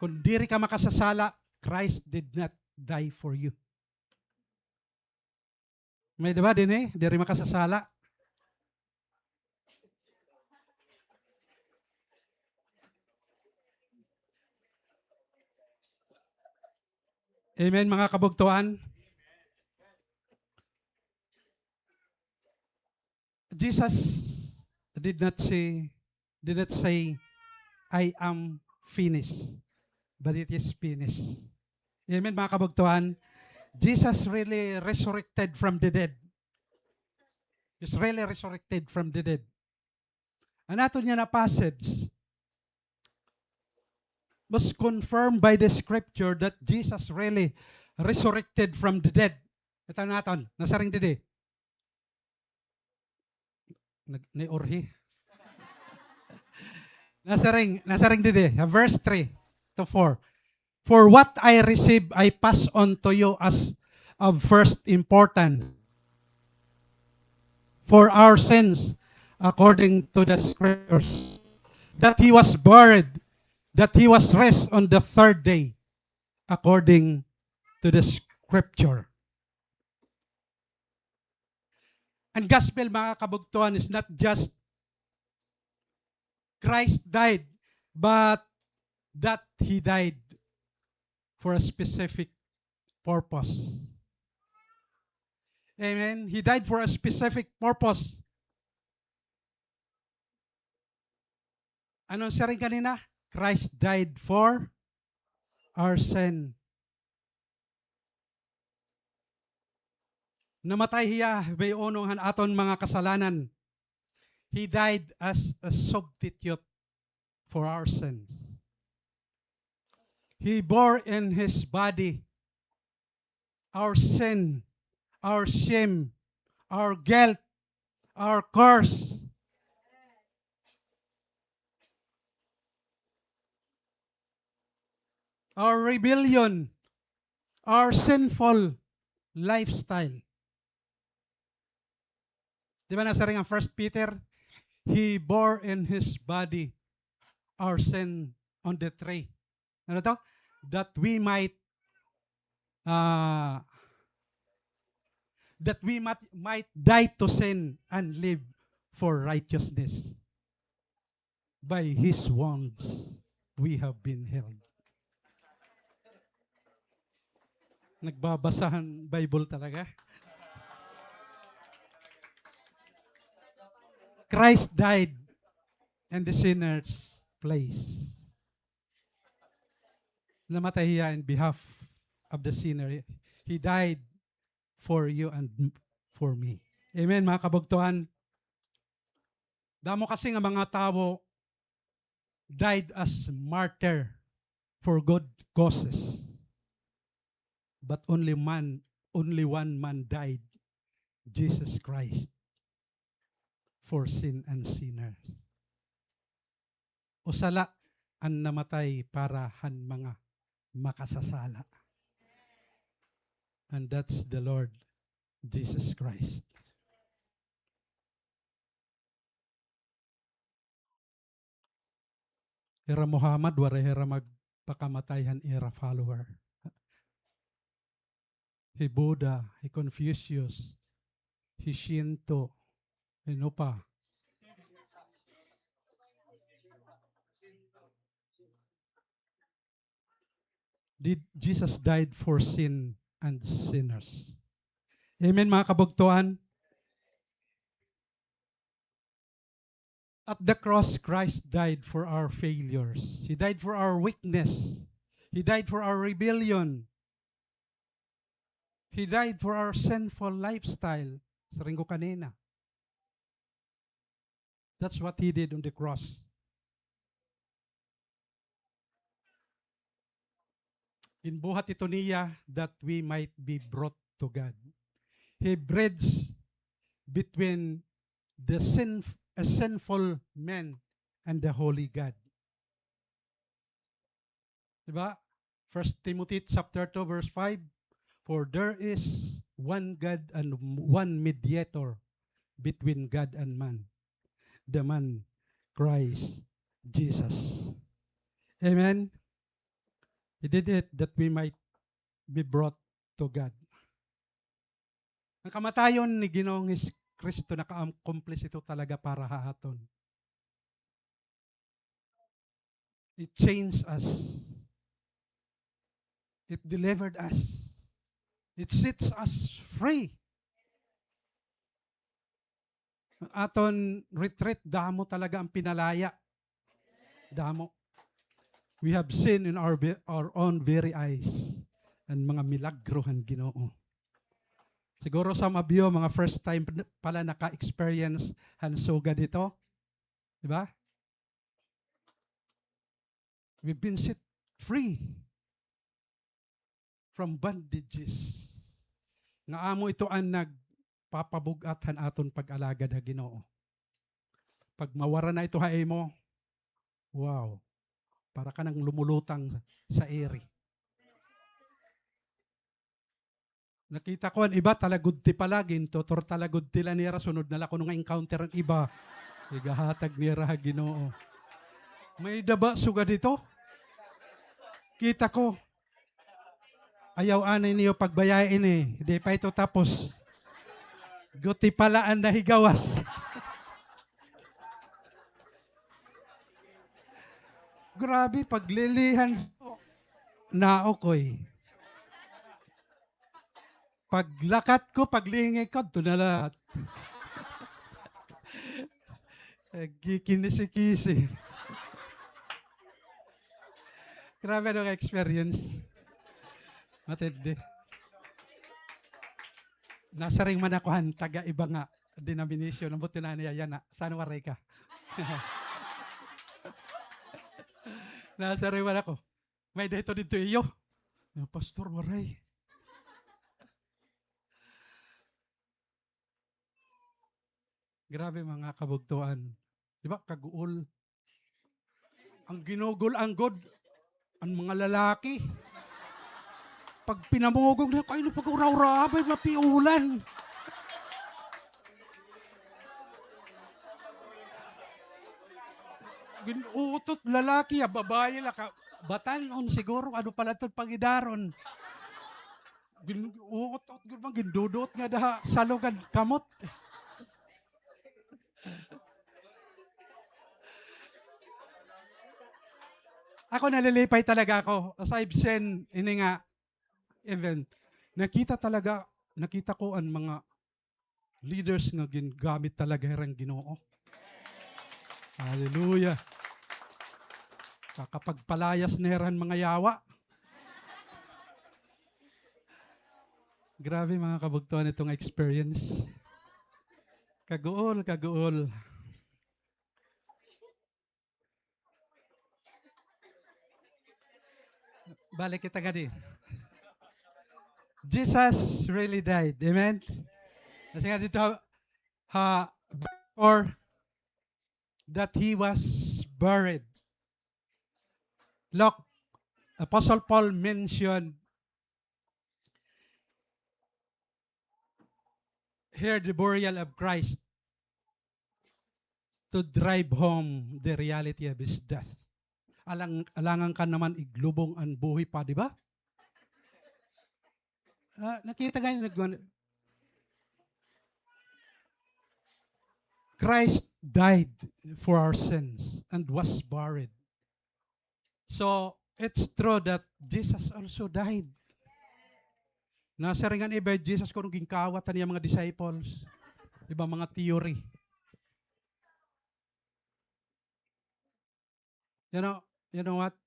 S3: Kung diri ka makasasala, Christ did not die for you. May diba din diri makasasala? Amen mga kabugtuan. Jesus did not say, I am finished, but it is finished. Amen mga kabugtuan. Jesus really resurrected from the dead. He's really resurrected from the dead. Ang ato niya na passage was confirmed by the scripture that Jesus really resurrected from the dead. Ito natin, nasaring didi. Ni-orhi. nasaring didi. Verse 3 to 4. For what I received, I pass on to you as of first importance. For our sins, according to the scriptures, that He was buried, that He was raised on the third day, according to the scripture. And gospel, mga kabugtuan, is not just Christ died, but that He died for a specific purpose. Amen? He died for a specific purpose. Anong saring kanina? Christ died for our sin. Namatay siya, may unong aton mga kasalanan. He died as a substitute for our sins. He bore in His body our sin, our shame, our guilt, our curse. Our rebellion, our sinful lifestyle. Di ba nasaring ang 1 Peter? He bore in His body our sin on the tree. Ano to? That we might die to sin and live for righteousness. By His wounds we have been healed. Nagbabasahan Bible talaga. Christ died in the sinner's place. Namatay siya in behalf of the sinner. He died for you and for me. Amen, mga kabugtuhan. Damo kasi nga mga tao died as martyr for good causes. But only one man died, Jesus Christ, for sin and sinners. Usala ang namatay para han mga makasasala. And that's the Lord Jesus Christ. Ira Muhammad, wala hira magpakamatayhan ira follower. He Buddha, he Confucius, he Shinto, ano pa? Jesus died for sin and sinners. Amen mga kabugtuan? At the cross, Christ died for our failures. He died for our weakness. He died for our rebellion. He died for our sinful lifestyle. Saring ko kanina. That's what He did on the cross. Inbuhat ito niya that we might be brought to God. He bridged between the sinful man and the holy God. Diba? 1 Timothy chapter 2 verse 5, for there is one God and one mediator between God and man, the man Christ Jesus. Amen? He did it that we might be brought to God. Ang kamatayon ni Ginoong Kristo naka-accomplish ito talaga para hahaton. It changed us. It delivered us. It sets us free. Ang aton retreat, damo talaga ang pinalaya. Damo. We have seen in our own very eyes ang mga milagrohan Ginoo. Siguro sa mabiyo, mga first time pala naka-experience hansuga dito. Diba? We've been set free from bondages. Nga amo ito ang nagpapabugatan aton pag-alagad ha Ginoo. Pag mawara na ito hae mo, wow, para ka nang lumulutang sa eri. Nakita ko ang iba talagod ti palagin, totor talagod tila nira, sunod na lako nung encounter ang iba. Igahatag nira ha Ginoo. May daba suga dito. Kita ko. Ayaw anay niyo pagbayain eh. Hindi pa ito tapos. Guti pala ang nahigawas. Grabe, paglilihan na okoy. Paglakat ko, paglingay ko, ito na lahat. Kinisi-kisi. Grabe nung experience. Matindi. Nasa ring manakuhan, taga iba nga denomination. Ang buti na niya, yan na. Saan waray ka? Nasa ring manako. May dito iyo. Pastor, waray. Grabe mga kabugtuan. Di ba? Kaguol. Ang ginugol ang God, ang mga lalaki. Pag pinamugog na, kayo pag-uraw-uraw, may mapiulan. Ginutot lalaki, babae laka. Batanon siguro, ano pala ito pangidaron. Ginutot, gindudot nga daha, salugan, kamot. Ako nalilipay talaga ako. As I've seen, ini nga, event, nakita ko ang mga leaders nga gingamit talaga herang Ginoo. Hallelujah. Kakapagpalayas na heran mga yawa. Grabe mga kabugtuan itong experience. Kaguol. Balik kita gani. Jesus really died. Amen? Kasi nga dito, or that he was buried. Look, Apostle Paul mentioned here the burial of Christ to drive home the reality of his death. Alangan ka naman iglubong ang buhay pa, di ba? Nakita ngayon, Christ died for our sins and was buried. So, it's true that Jesus also died. Nasa ringan iba, Jesus kung gingkawatan niya mga disciples, iba mga theory. You know what?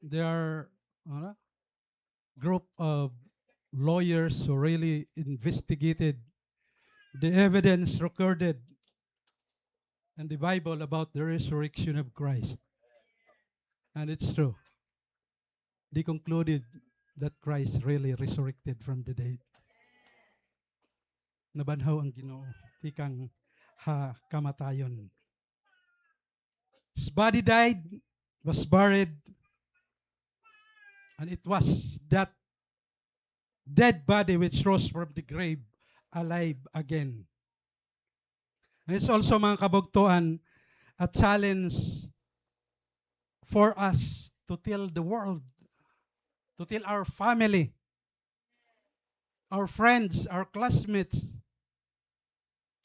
S3: There are group of lawyers who really investigated the evidence recorded in the Bible about the resurrection of Christ. And it's true. They concluded that Christ really resurrected from the dead. Nabanhaw ang Ginoo, tikang kamatayon. His body died, was buried, and it was that dead body which rose from the grave alive again. And it's also, mga kabugtuan, a challenge for us to tell the world, to tell our family, our friends, our classmates,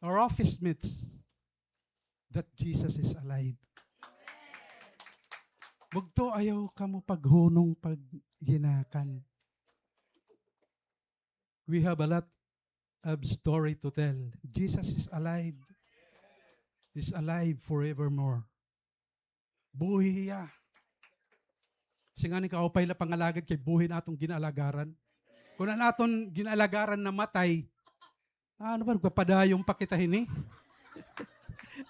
S3: our office mates, that Jesus is alive. Bugto ayaw ka mo paghunong paghinakan. We have a lot of story to tell. Jesus is alive. Is alive forevermore. Buhi ya. Singani ka upay la pangalagad kay buhi natong ginalagaran. Kung na naton ginalagaran na matay, ano ba nagpapadayong pakitahin eh?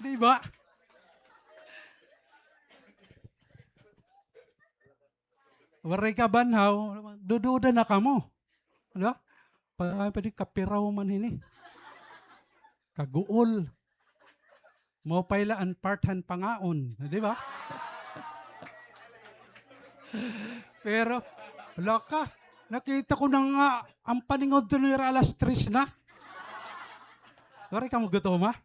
S3: Di ba? Waray ka banhaw, dududa na ka mo. Di ba? Pwede kapiraw man hini. Kaguol. Mo payla ang parthan pangaon. Di ba? Pero, wala ka. Nakita ko na nga, ang paningod to nila alas 3 na. Waray ka mo gutom ha?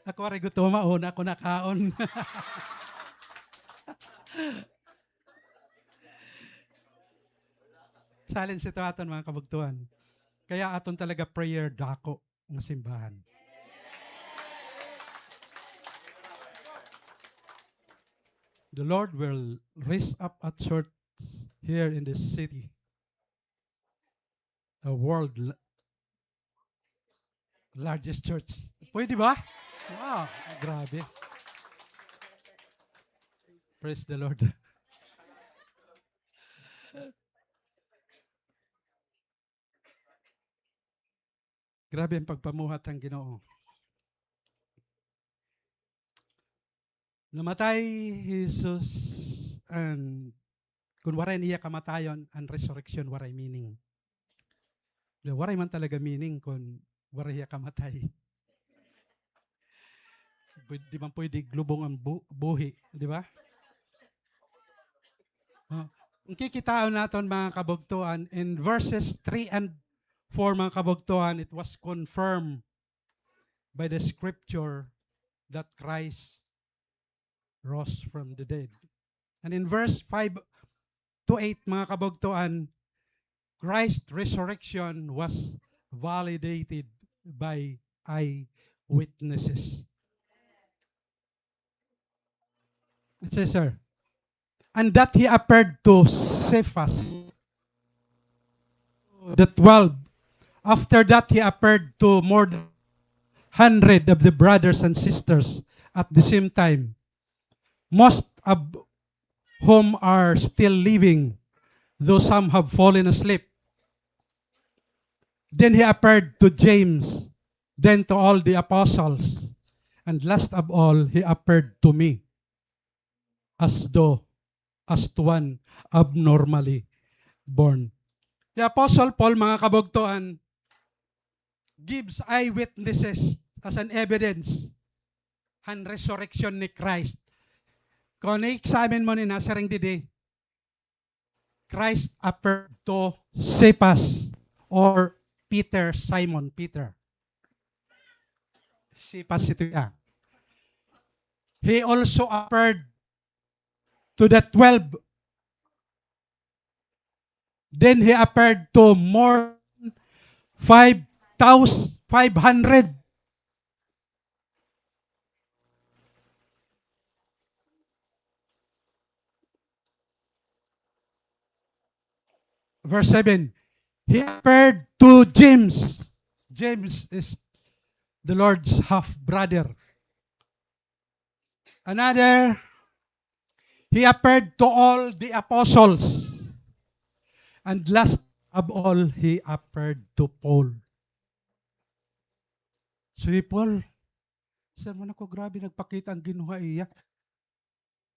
S3: Ako rin gutom, una ako nakaon. Challenge ito aton mga kabugtuan. Kaya aton talaga prayer dako ng simbahan. The Lord will raise up a church here in this city. A world largest church. Pwede ba? Wow, grabe. Praise the Lord. Grabe ang pagpamuhat ng Ginoo. Namatay Jesus and kung waray niya kamatayon, ang resurrection waray meaning. Waray man talaga meaning kung waray niya kamatay. Di man pwede glubong ang buhi, di ba? Kung kikitaan natin mga kabugtuan, in verses 3 and 4 mga kabugtuan, it was confirmed by the scripture that Christ rose from the dead. And in verse 5 to 8 mga kabugtuan, Christ's resurrection was validated by eyewitnesses. It says, sir, and that he appeared to Cephas, the 12. After that, he appeared to more than 100 of the brothers and sisters at the same time, most of whom are still living, though some have fallen asleep. Then he appeared to James, then to all the apostles. And last of all, he appeared to me as to one abnormally born. The Apostle Paul, mga kabugtuan, gives eyewitnesses as an evidence ang resurrection ni Christ. Kung na-examine mo ni Nazaring Dide, Christ appeared to Cephas or Peter, Simon Peter. Cephas ito yan. He also appeared to the 12. Then he appeared to more than 5,500. Verse 7, he appeared to James. James is the Lord's half-brother. Another, he appeared to all the apostles. And last of all, he appeared to Paul. So Paul, sir man ako grabe nagpakita ang Ginoo iya.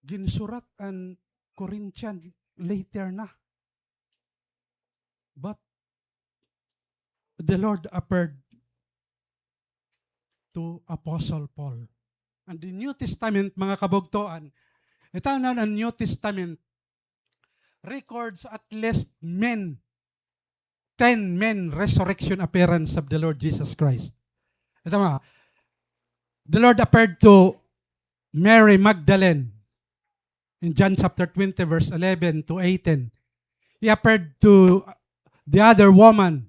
S3: Ginsurat ang Corinthian later na. But the Lord appeared to Apostle Paul. And the New Testament, mga kabugtoan, ito na ang New Testament records at least 10 men resurrection appearance of the Lord Jesus Christ. Ito mga, the Lord appeared to Mary Magdalene in John chapter 20 verse 11 to 18. He appeared to the other woman,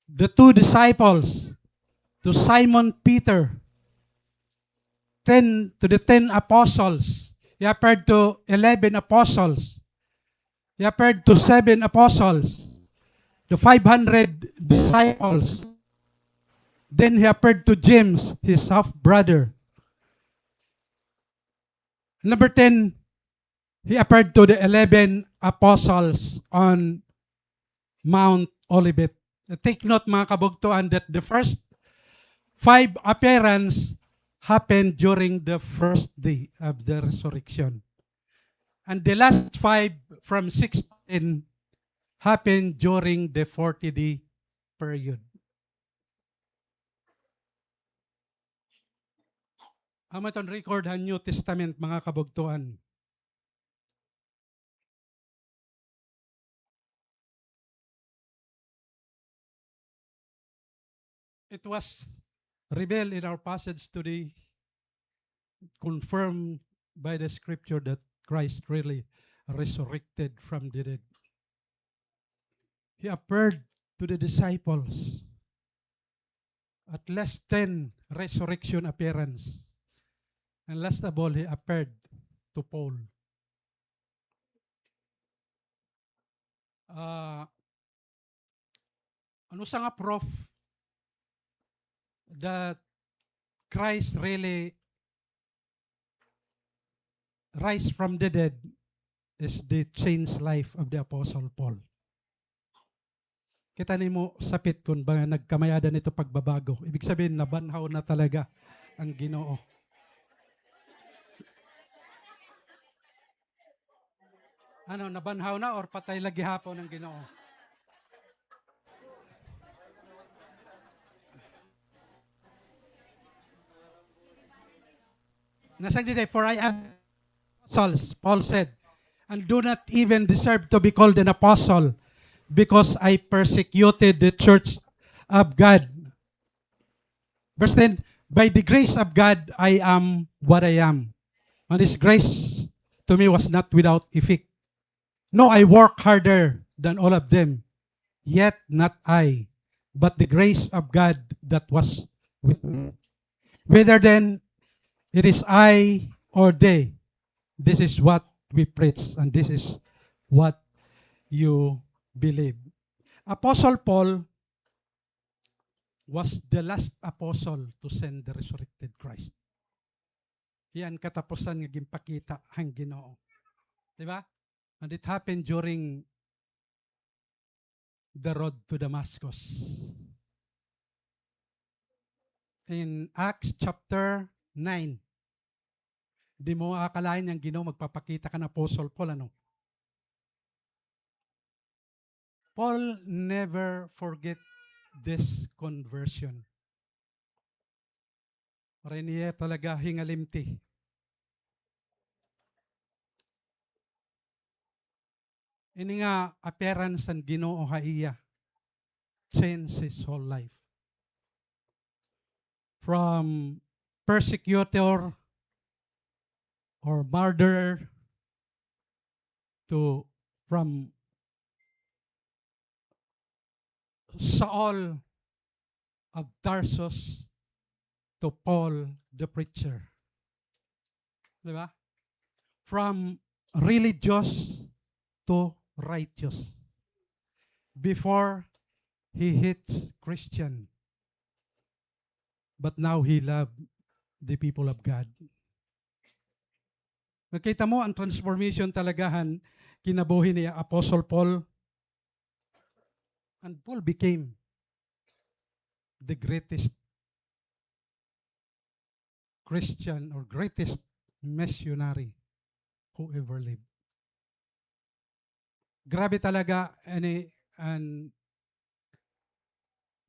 S3: the 2 disciples, to Simon Peter, to the 10 apostles. He appeared to 11 apostles. He appeared to 7 apostles, the 500 disciples. Then he appeared to James, his half-brother. Number 10, he appeared to the 11 apostles on Mount Olivet. Take note, mga kabugtuan, that the first 5 appearance happened during the first day of the resurrection. And the last 5 from 6 to 10 happened during the 40-day period. Amaton record ang New Testament, mga kabugtuan. It was revealed in our passage today, confirmed by the scripture that Christ really resurrected from the dead. He appeared to the disciples. At least 10 resurrection appearance. And last of all, he appeared to Paul. Ano sa nga proof that Christ really rise from the dead is the changed life of the Apostle Paul. Kita nimo sapit kung ba nagkamayadan ito pagbabago. Ibig sabihin, nabanhaw na talaga ang Ginoo. Ano, nabanhaw na or patay lagi hapon ng Ginoo? Nasang diday, for I am apostles, Paul said, and do not even deserve to be called an apostle because I persecuted the church of God. Verse 10, by the grace of God, I am what I am. And His grace to me was not without effect. No, I work harder than all of them, yet not I, but the grace of God that was with me. Whether then it is I or they, this is what we preach and this is what you believe. Apostle Paul was the last apostle to send the resurrected Christ. Yan katapusan nga ginpakita ang Ginoo. Diba? And it happened during the road to Damascus. In Acts chapter 9, di mo akalain yung Ginoo magpapakita ka ng Apostle Paul, ano? Paul never forget this conversion. Para niya talaga hingalimti. Ini nga appearance ng Ginoo haiya changed his whole life. From persecutor or murderer to from Saul of Tarsus to Paul the preacher. Diba? From religious to righteous. Before he hates Christian, but now he loved the people of God. Nakita mo ang transformation talagahan kinabuhi ni Apostle Paul. And Paul became the greatest Christian or greatest missionary who ever lived. Grabe talaga ang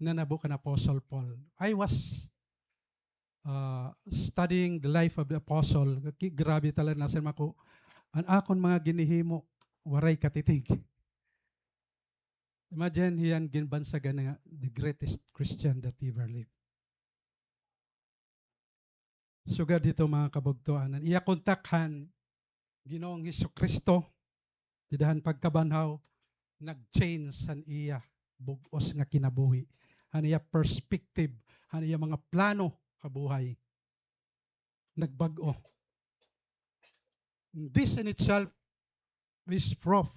S3: nanabukan Apostle Paul. I was studying the life of the apostle. Grabe talaga nasa ako. Ang akon mga ginihimo, waray katitig. Imagine hiyan ginbansagan nga the greatest Christian that ever lived. Sugad dito mga kabugtuanan. Iya kontakhan Ginoong Hesukristo. Didahan pagkabanhaw, nag-change san iya bugos nga kinabuhi. Haniya perspective, haniya mga plano kabuhay. Nagbago. This in itself is proof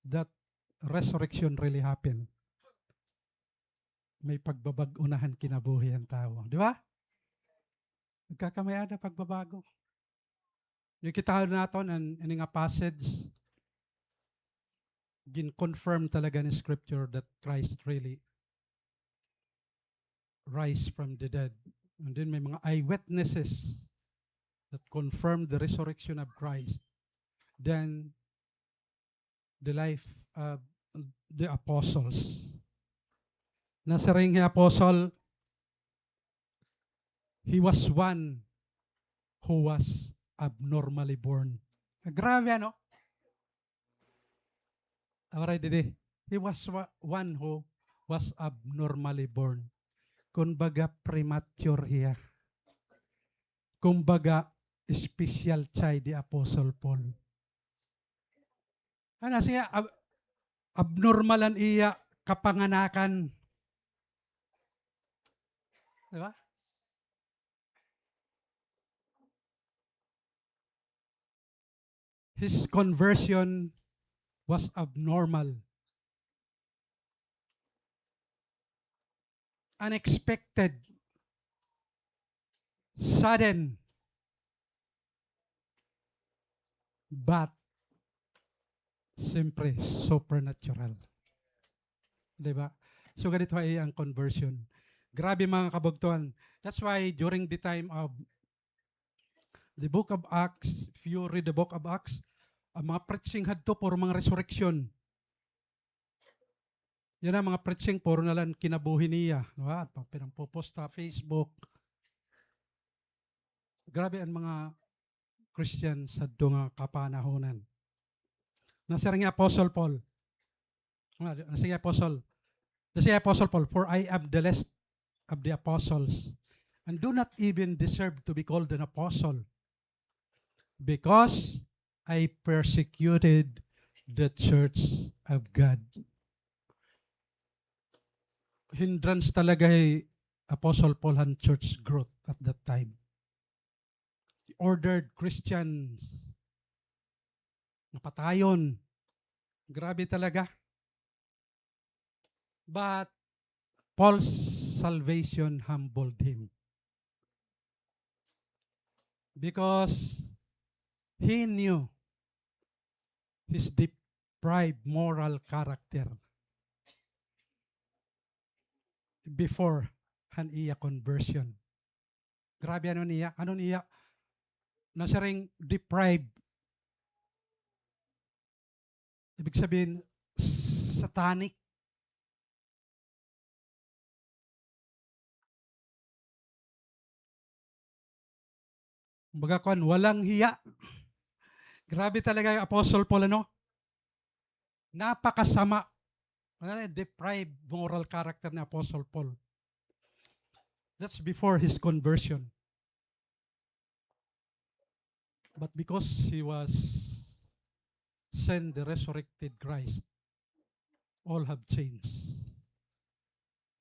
S3: that resurrection really happened. May pagbabag-unahan kinabuhi ang tao. Di ba? Nagkakamayada pagbabago. Yung kita natin ang nga passage, gin-confirm talaga ni Scripture that Christ really rise from the dead. And then may mga eyewitnesses that confirm the resurrection of Christ. Then, the life of the apostles. Nasa ring apostle, he was one who was abnormally born. Grabe ano? Alright, didi. He was one who was abnormally born. Kumbaga premature hiya. Kumbaga special child di Apostle Paul. Ano siya? Abnormalan iya kapanganakan. Diba? His conversion was abnormal. Unexpected. Sudden. But siyempre, supernatural. Diba? So, ganito ay ang conversion. Grabe mga kabugtuan. That's why during the time of the book of Acts, if you read the book of Acts, ang mga preaching hadto puro mga resurrection. Yan ang mga preaching puro na lang kinabuhi niya. Diba? Pinampopost sa Facebook. Grabe ang mga Christians sa nga kapanahonan. Nasa ring Apostle Paul. Nasa Apostle Paul, for I am the least of the apostles, and do not even deserve to be called an apostle, because I persecuted the church of God. Hindrance talaga ay Apostle Paul ang church growth at that time. He ordered Christians napatayon. Grabe talaga. But Paul's salvation humbled him. Because he knew his depraved moral character. before han iya conversion. Grabe ano niya? Ano niya? Nasa ring deprived. Ibig sabihin, satanic. Kumbaga kon, walang hiya. Grabe talaga yung Apostle Paul, ano? Napakasama. Deprived moral character ni Apostle Paul. That's before his conversion. But because he was sent the resurrected Christ, all have changed.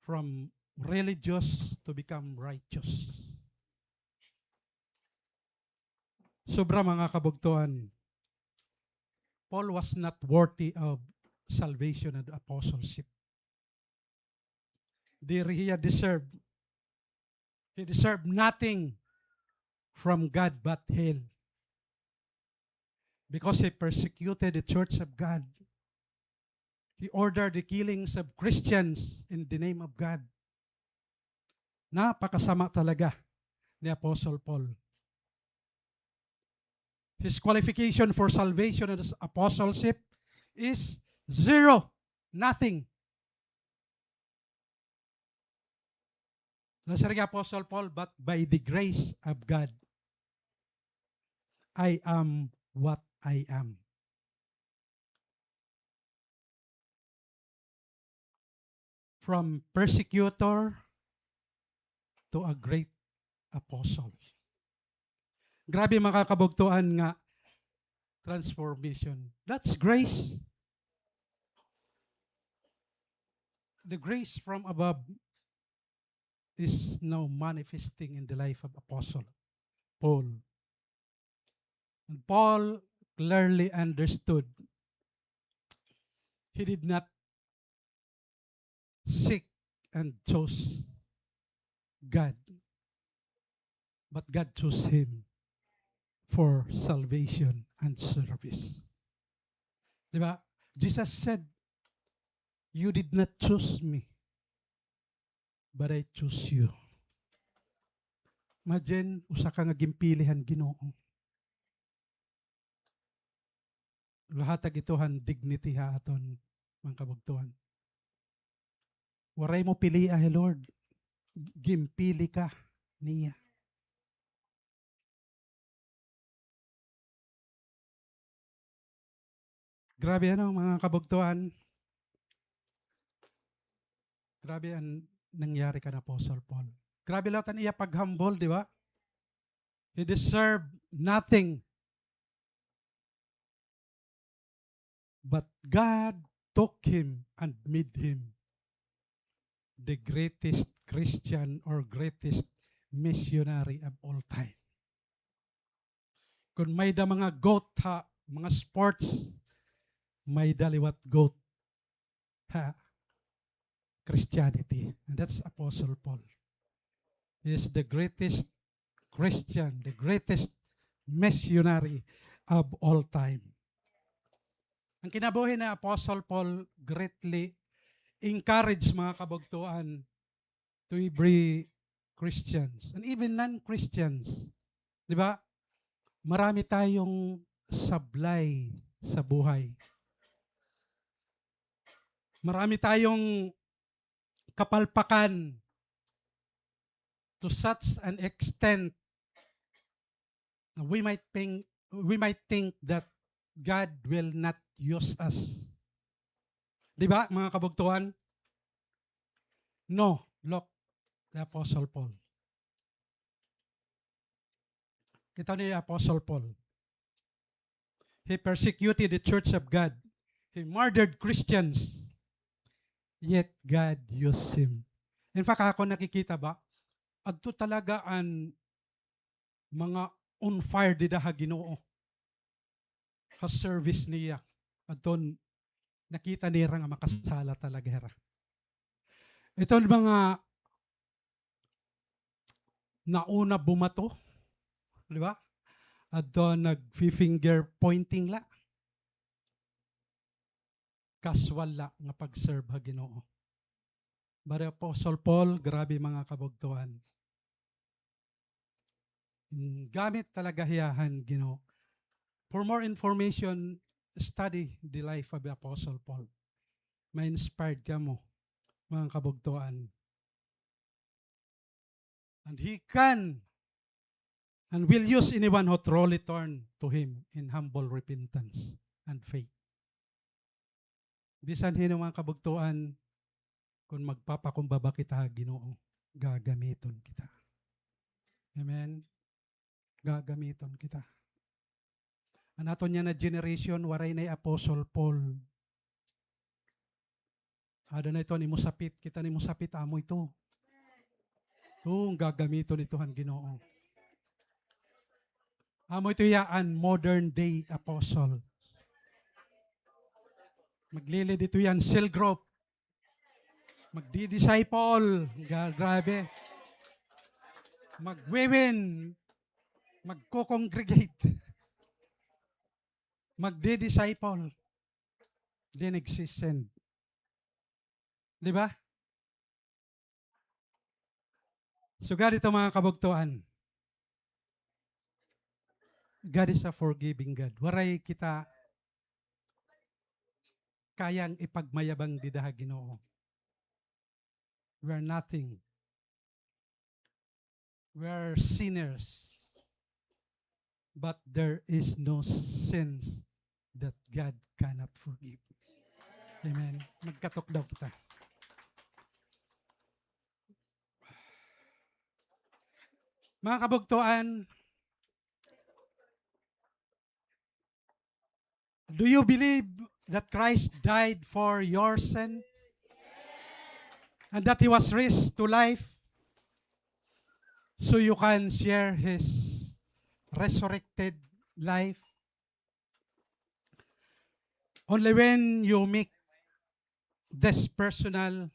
S3: From religious to become righteous. Sobra mga kabugtuan. Paul was not worthy of salvation and apostleship. He deserved nothing from God but hell. Because he persecuted the church of God. He ordered the killings of Christians in the name of God. Napakasama talaga ni Apostle Paul. His qualification for salvation and apostleship is zero, nothing. Nasabi Apostle Paul, but by the grace of God, I am what I am. From persecutor to a great apostle. Grabe makakabugtuan nga transformation. That's grace. The grace from above is now manifesting in the life of Apostle Paul. And Paul clearly understood he did not seek and chose God, but God chose him for salvation and service. Diba? Jesus said, you did not choose me, but I choose you. Imagine, usa ka nga gimpilihan Ginoo. Lahatag itohan dignity ha aton mga kabugtuhan. Waray mo pili ah, Lord. Gimpili ka niya. Grabe ano mga kabugtuhan. Grabe ang nangyari ka na Apostle Paul. Grabe lahat ang iya pag-humble, di ba? He deserved nothing. But God took him and made him the greatest Christian or greatest missionary of all time. Kung may da mga goat ha, mga sports, may daliwat goat ha, Christianity. And that's Apostle Paul. He is the greatest Christian, the greatest missionary of all time. Ang kinabuhi na Apostle Paul greatly encourage mga kabugtuan to every Christians and even non-Christians. Di ba? Marami tayong sablay sa buhay. Marami tayong kapalpakan to such an extent na we might think that God will not use us. Di ba, mga kabugtuan? No, look, the Apostle Paul. Kita ni Apostle Paul. He persecuted the church of God. He murdered Christians. Yet God used him. In fact, ako nakikita ba, adto talaga ang mga on fire di daha Ginoo. Ha service niya. Adton nakita niya nga makasala talaga hera. Ito mga nauna bumato, di ba? Adton nag-finger pointing la. Kaswal la nga pag-serve ha Ginoo. But Apostle Paul, grabe mga kabugtuan. Gamit talaga hiyahan, Ginoo. For more information, study the life of the Apostle Paul. Ma-inspired ka mo, mga kabugtuan. And he can and will use anyone who truly turn to him in humble repentance and faith. Bisan hino mga kabugtuan, kung magpapakumbaba kita, Ginoo, gagamiton kita. Amen? Gagamiton kita. Anaton niya na generation, waray na Apostle Paul. Ada na ito, ni musapit, kita ni musapit, amo ito. Itong gagamiton ito ang Ginoo. Amo ito yaan, modern day apostle. Maglilid ito yan, cell group. Magdi-disciple. Grabe. Magwiwin. Magko-congregate. Magdi-disciple. Then exist. Di ba? So God, ito mga kabugtuan. God is a forgiving God. Waray kita kayang ipagmayabang didaha, Ginoo. We are nothing. We are sinners. But there is no sins that God cannot forgive. Amen. Magkatok daw kita. Mga kabugtuan, do you believe that Christ died for your sin? And that He was raised to life so you can share His resurrected life? Only when you make this personal,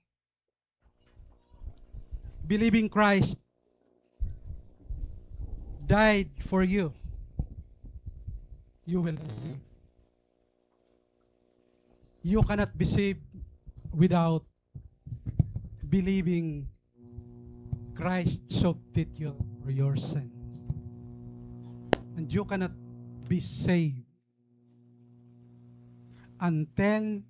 S3: believing Christ died for you, you will be saved. You cannot be saved without believing Christ substitute for your sins. And you cannot be saved until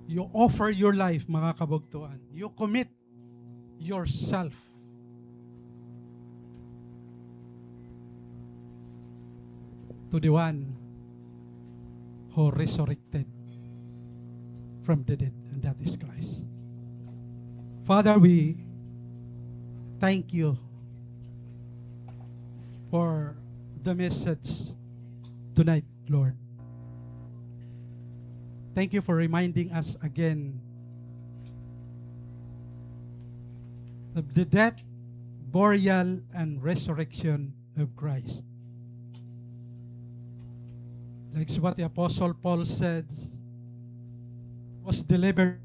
S3: you offer your life, mga kabugtuan. You commit yourself to the one who resurrected from the dead, and that is Christ. Father, we thank you for the message tonight, Lord. Thank you for reminding us again of the death, burial, and resurrection of Christ. Like what the Apostle Paul said, was delivered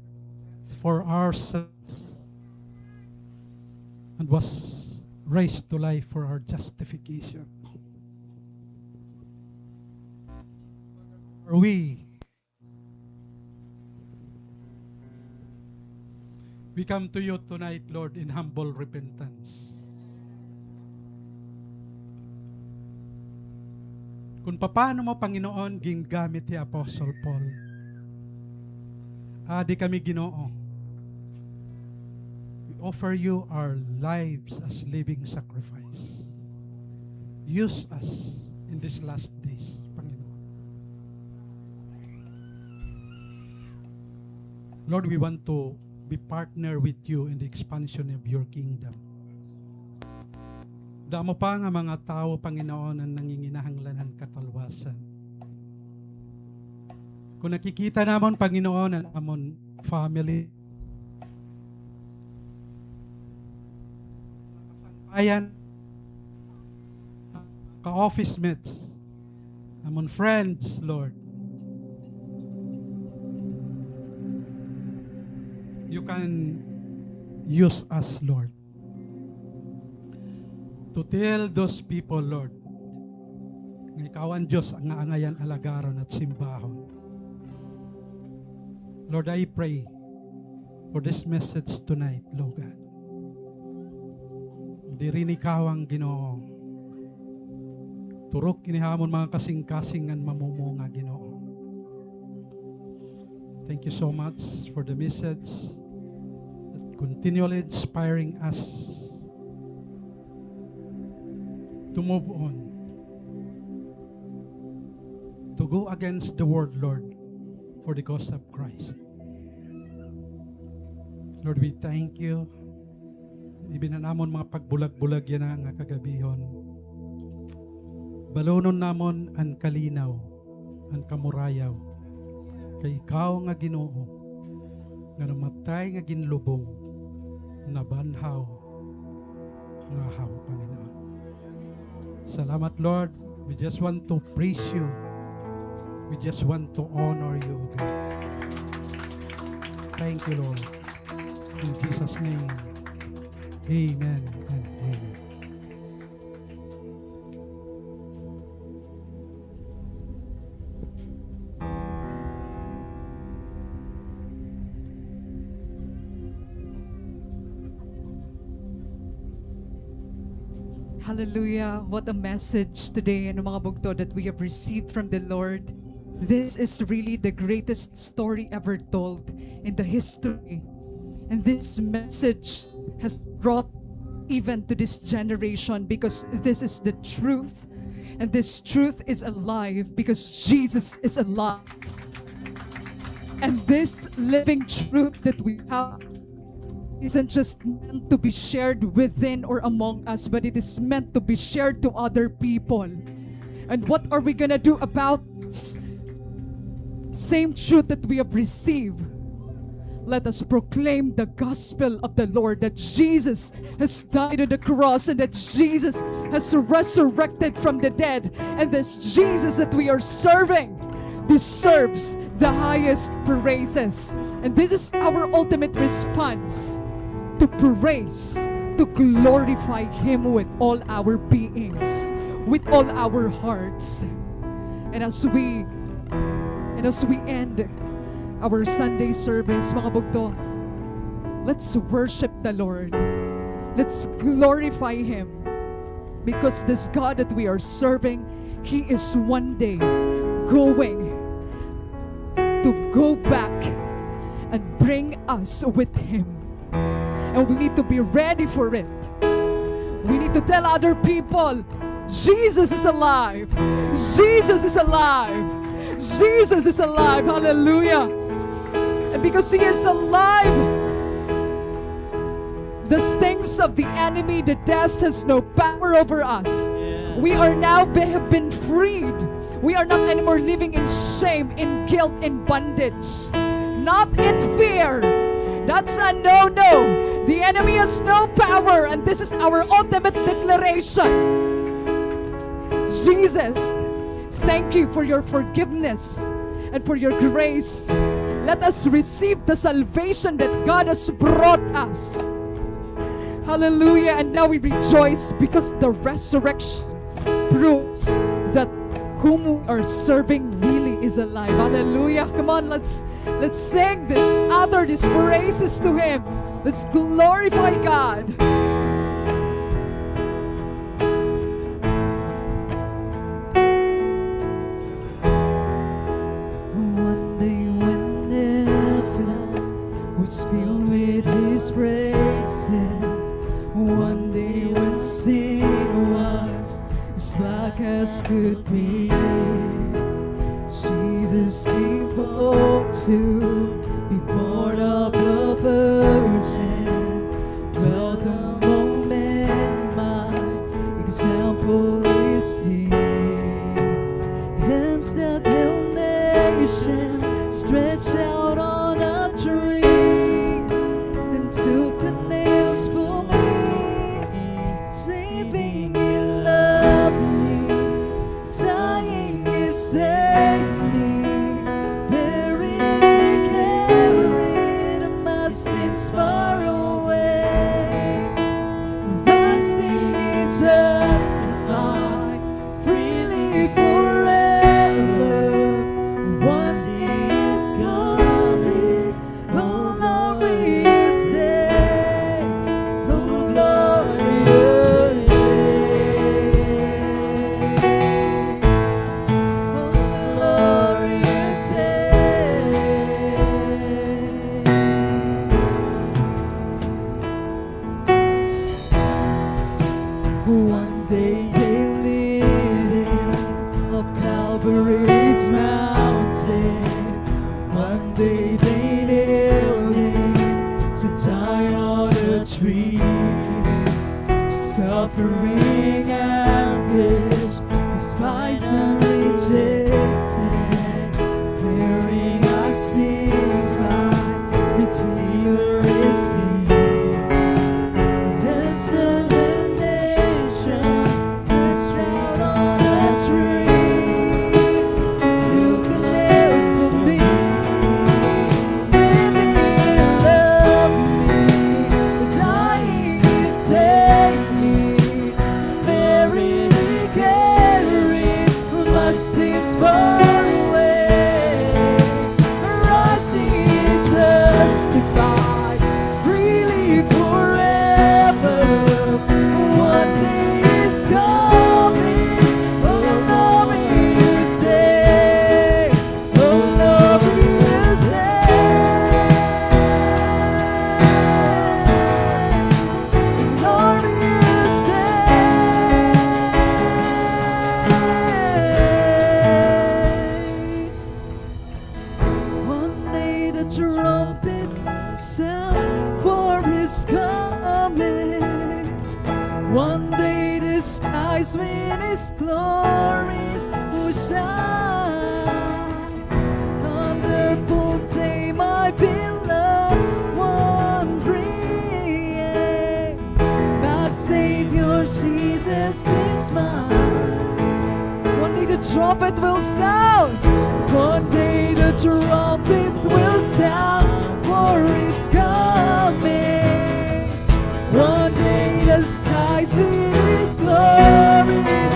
S3: for our sins and was raised to life for our justification. For we come to you tonight, Lord, in humble repentance. Kung paano mo, Panginoon, gingamit ni Apostle Paul. Di kami, Ginoo. We offer you our lives as living sacrifice. Use us in these last days, Panginoon. Lord, we want to be partner with you in the expansion of your kingdom. Damo pa nga mga tao, Panginoon, ang nanginginahanglan ng katalwasan. Kung nakikita namon, Panginoon, ang amon family, ayan, ka-office mates, amon friends, Lord, you can use us, Lord, to tell those people, Lord, nga ikaw ang Diyos ang aangayan, alagaron at simbahon. Lord, I pray for this message tonight, Lord God. Di rin ikaw ang Ginoo. Turok inihamon mga kasing-kasingan mamumunga, Ginoo. Thank you so much for the message that continually inspiring us to move on, to go against the world, Lord, for the cause of Christ. Lord, we thank you. Ibinanamon mga pagbulag-bulag yan nga kagabihon. Balonon namon ang kalinaw, ang kamurayaw. Kay ikaw nga Ginoo, nga namatay nga ginlubong, nabanhaw, nga haw, Panginoon. Salamat, Lord. We just want to praise you. We just want to honor you, God. Thank you, Lord. In Jesus' name, amen and amen.
S1: Hallelujah. What a message today and mga bugto that we have received from the Lord. This is really the greatest story ever told in the history. And this message has brought even to this generation because this is the truth. And this truth is alive because Jesus is alive. And this living truth that we have isn't just meant to be shared within or among us, but it is meant to be shared to other people. And what are we gonna do about this same truth that we have received? Let us proclaim the gospel of the Lord, that Jesus has died on the cross and that Jesus has resurrected from the dead. And this Jesus that we are serving deserves the highest praises. And this is our ultimate response, to praise, to glorify Him with all our beings, with all our hearts. And as we end our Sunday service, mga bugto, let's worship the Lord. Let's glorify Him, because this God that we are serving, He is one day going to go back and bring us with Him. And we need to be ready for it. We need to tell other people, Jesus is alive. Jesus is alive. Jesus is alive. Hallelujah. And because He is alive, the stings of the enemy, the death, has no power over us. We are now have been freed. We are not anymore living in shame, in guilt, in bondage, not in fear. That's a no-no. The enemy has no power, and this is our ultimate declaration. Jesus, thank you for your forgiveness and for your grace. Let us receive the salvation that God has brought us. Hallelujah. And now we rejoice because the resurrection proves that whom we are serving really is alive. Hallelujah. Come on, let's sing this, utter these praises to Him. Let's glorify God.
S2: One day when heaven was filled with His praises, one day when sin was as black as could be, Jesus came forth to be born of a virgin, dwelt among men. My example is He. Hands that held nation stretched out on a tree, and took the nails for me, saving me, loved me, dying me, saved me, buried, carried my sins far away, rising me justified, freely forever. One day is coming. One day they lit up Calvary's mountain. One day they nailed him to die on a tree. Suffering anguish, despised and rejected, bearing our sins, my Redeemer is here. That's the nation stretched out on a tree, took the nails for me. Living, love me, dying, he saved me, buried, he carried my sins far away, rising, justified, freely forever. One day is coming, oh glorious day, oh glorious day, glorious day. One day the trumpet sound for his coming. One day the skies with his glories will shine. Wonderful day, my beloved one bring. My Savior Jesus is mine. One day the trumpet will sound. One day the trumpet will sound for his coming. One day the skies with his glories,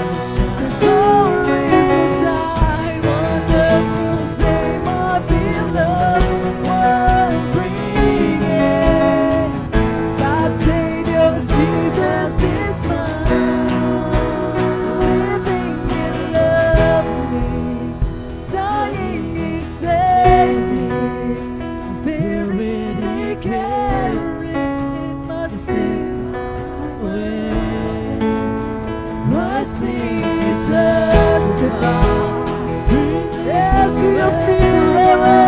S2: the glories will shine. Wonderful day, my beloved one bringing. My Savior Jesus is mine. Living in love me, dying he saved me, buried he carried my sins away. Rising he justified, yes, we are free forever.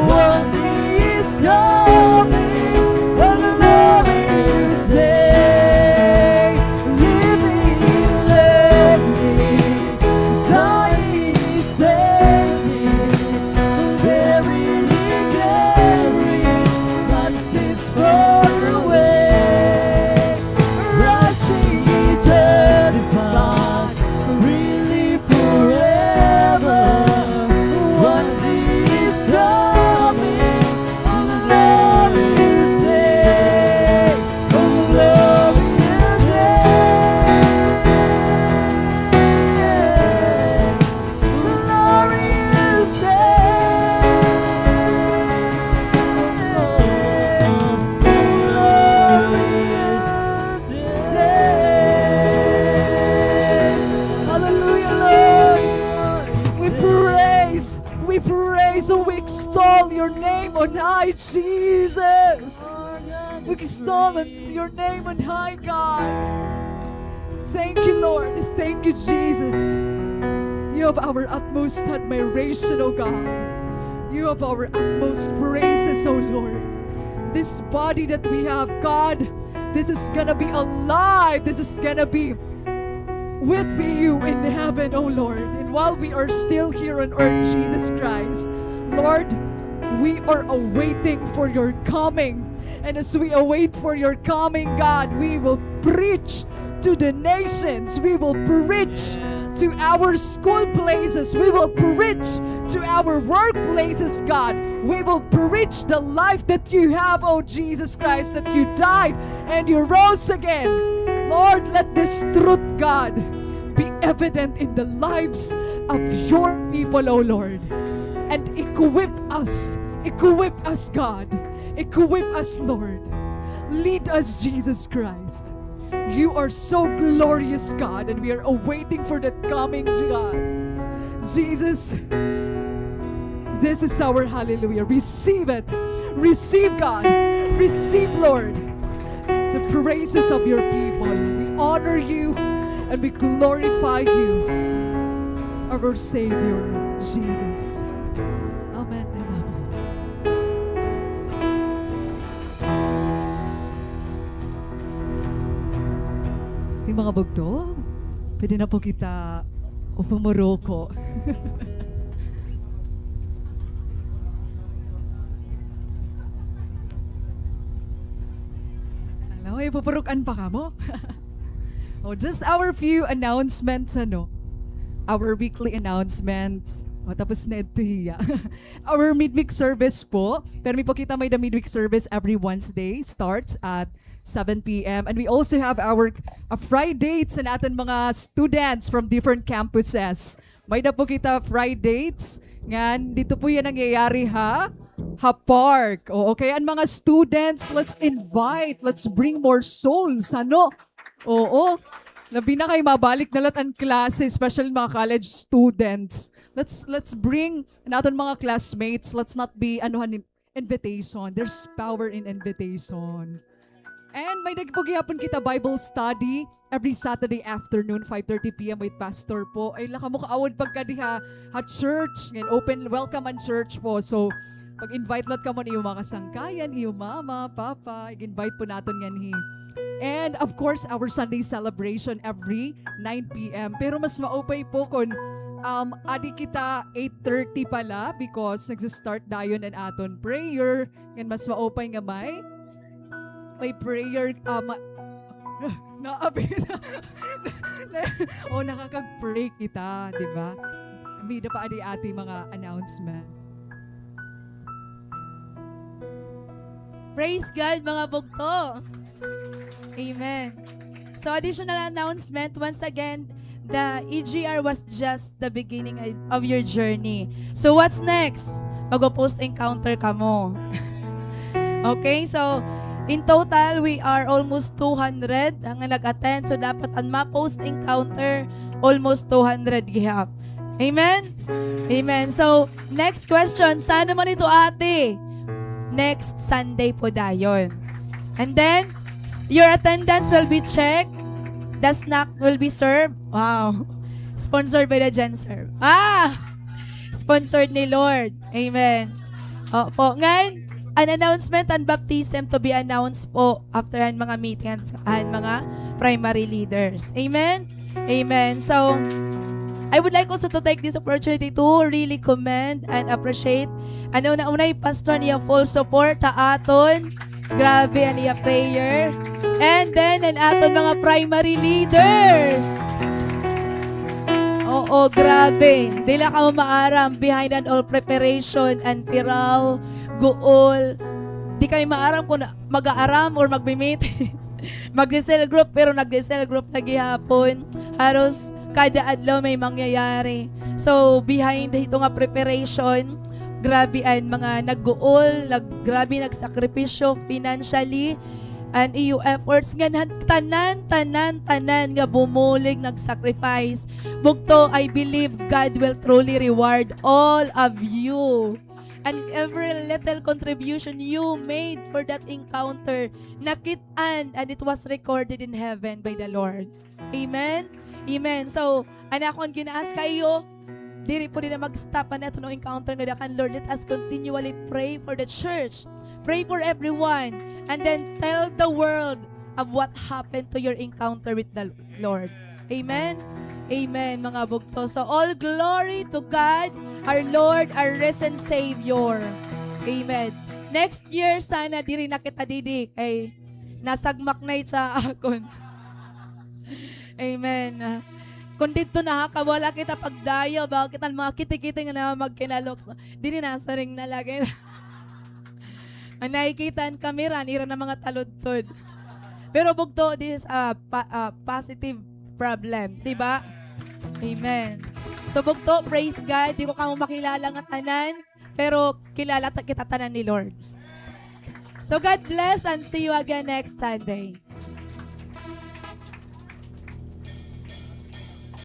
S2: One day is coming, a glorious day. Living he loved me, dying he saved me, buried he carried my sins far away. Rising he justified, really forever. One day is coming, on the glorious day, on the glorious day, glorious day, glorious day. Hallelujah, Lord. We praise, and we extol your name on high, Jesus. We extol your name on high, God. Thank you, Lord. Thank you, Jesus. You have our utmost admiration, O God. You have our utmost praises, O Lord. This body that we have, God, this is gonna be alive. This is gonna be with you in heaven, O Lord. And while we are still here on earth, Jesus Christ, Lord, we are awaiting for your coming. And as we await for your coming, God, we will preach to the nations. We will preach to our school places. We will preach to our workplaces, God. We will preach the life that you have, oh Jesus Christ, that you died and you rose again. Lord, let this truth, God, be evident in the lives of your people, oh Lord. And equip us, God. Equip us, Lord. Lead us, Jesus Christ. You are so glorious, God, and we are awaiting for that coming, God. Jesus, this is our hallelujah. Receive it. Receive, God. Receive, Lord, the praises of your people. We honor
S1: honor you, and we glorify you, our Savior, Jesus. Amen and amen. Yung mga bugto, pwede na po kita upumuroko. Alam mo, ipupurukan pa ka mo. Oh, just our few announcements, ano? Our weekly announcements. O, tapos na ito hiya. Our midweek service po. Pero may po kita may the midweek service every Wednesday. Starts at 7 p.m. And we also have our Fridays sa natin mga students from different campuses. May na po kita Fridays. Ngan, dito po yan nangyayari ha park. O, okay, ang mga students, let's bring more souls, ano? Oo. Labi na kayo mabalik na lahat ang klase, especially mga college students. Let's bring natin mga classmates. Let's not be invitation. There's power in invitation. And may nagpagihapon kita Bible study every Saturday afternoon, 5:30 p.m. with Pastor po. Ay, laka mo kaawad pagkadiha at church. Ngayon, open welcome and church po. So, pag-invite lahat ka mo na iyong mga kasangkayan, iyong mama, papa, i-invite po natin yan And of course, our Sunday celebration every 9 p.m. Pero mas maupay po kung adi kita 8:30 pala because nagsistart dayon and aton prayer. And mas maupay nga may prayer naabit. Nakakag-pray kita, di ba? Mida pa adi-ati mga announcements.
S4: Praise God, mga bugto. Amen. So, additional announcement, once again, the EGR was just the beginning of your journey. So, what's next? Mag-post encounter ka mo. Okay, so, in total, we are almost 200 ang nag-attend. So, dapat ang ma-post encounter, almost 200 gihap. Amen? Amen. So, next question, saan naman ito ate? Next Sunday po dayon. And then, your attendance will be checked. The snack will be served. Wow. Sponsored by the GenServe. Sponsored ni Lord. Amen. Po. Ngayon, an announcement and baptism to be announced po after ang mga meeting and mga primary leaders. Amen? Amen. So, I would like also to take this opportunity to really commend and appreciate una-unay pastor niya full support ta aton. Grabe ang iya prayer. And then, ang aton mga primary leaders. Oo, grabe. Dila ka maaram behind and all preparation and piraw, guol. Di kayo maaram kung mag-aaram or mag-meet. Mag-cell group, pero nag-cell group na gihapon. Haros kada adlaw may mangyayari. So, behind ito nga preparation, grabe ang mga nag-guol, grabe nagsakripisyo financially, and iyo efforts nga tanan nga bumulig, nag-sacrifice. Bugto, I believe God will truly reward all of you. And every little contribution you made for that encounter, nakitaan, and it was recorded in heaven by the Lord. Amen? Amen. So, anak ko, ginaas kayo, diri po din na mag-stop na ito no encounter nga dakan, Lord. Let us continually pray for the church. Pray for everyone. And then tell the world of what happened to your encounter with the Lord. Amen? Amen, mga bugto. So, all glory to God, our Lord, our risen Savior. Amen. Next year, sana diri na kita didik. Ay, nasagmak na siya akon. Amen. Kung dito na kawala kita pagdayo, bakit ang mga kiti-kiti nga na magkinalok. So, diri nasa ring nalagay. Ang nakikita ang kamera, nira na mga taludtod. Pero bugto, this is a positive problem. Diba? Amen. So bugto, praise God. Di ko kamo makilala nga tanan, pero kilala kita tanan ni Lord. So God bless and see you again next Sunday.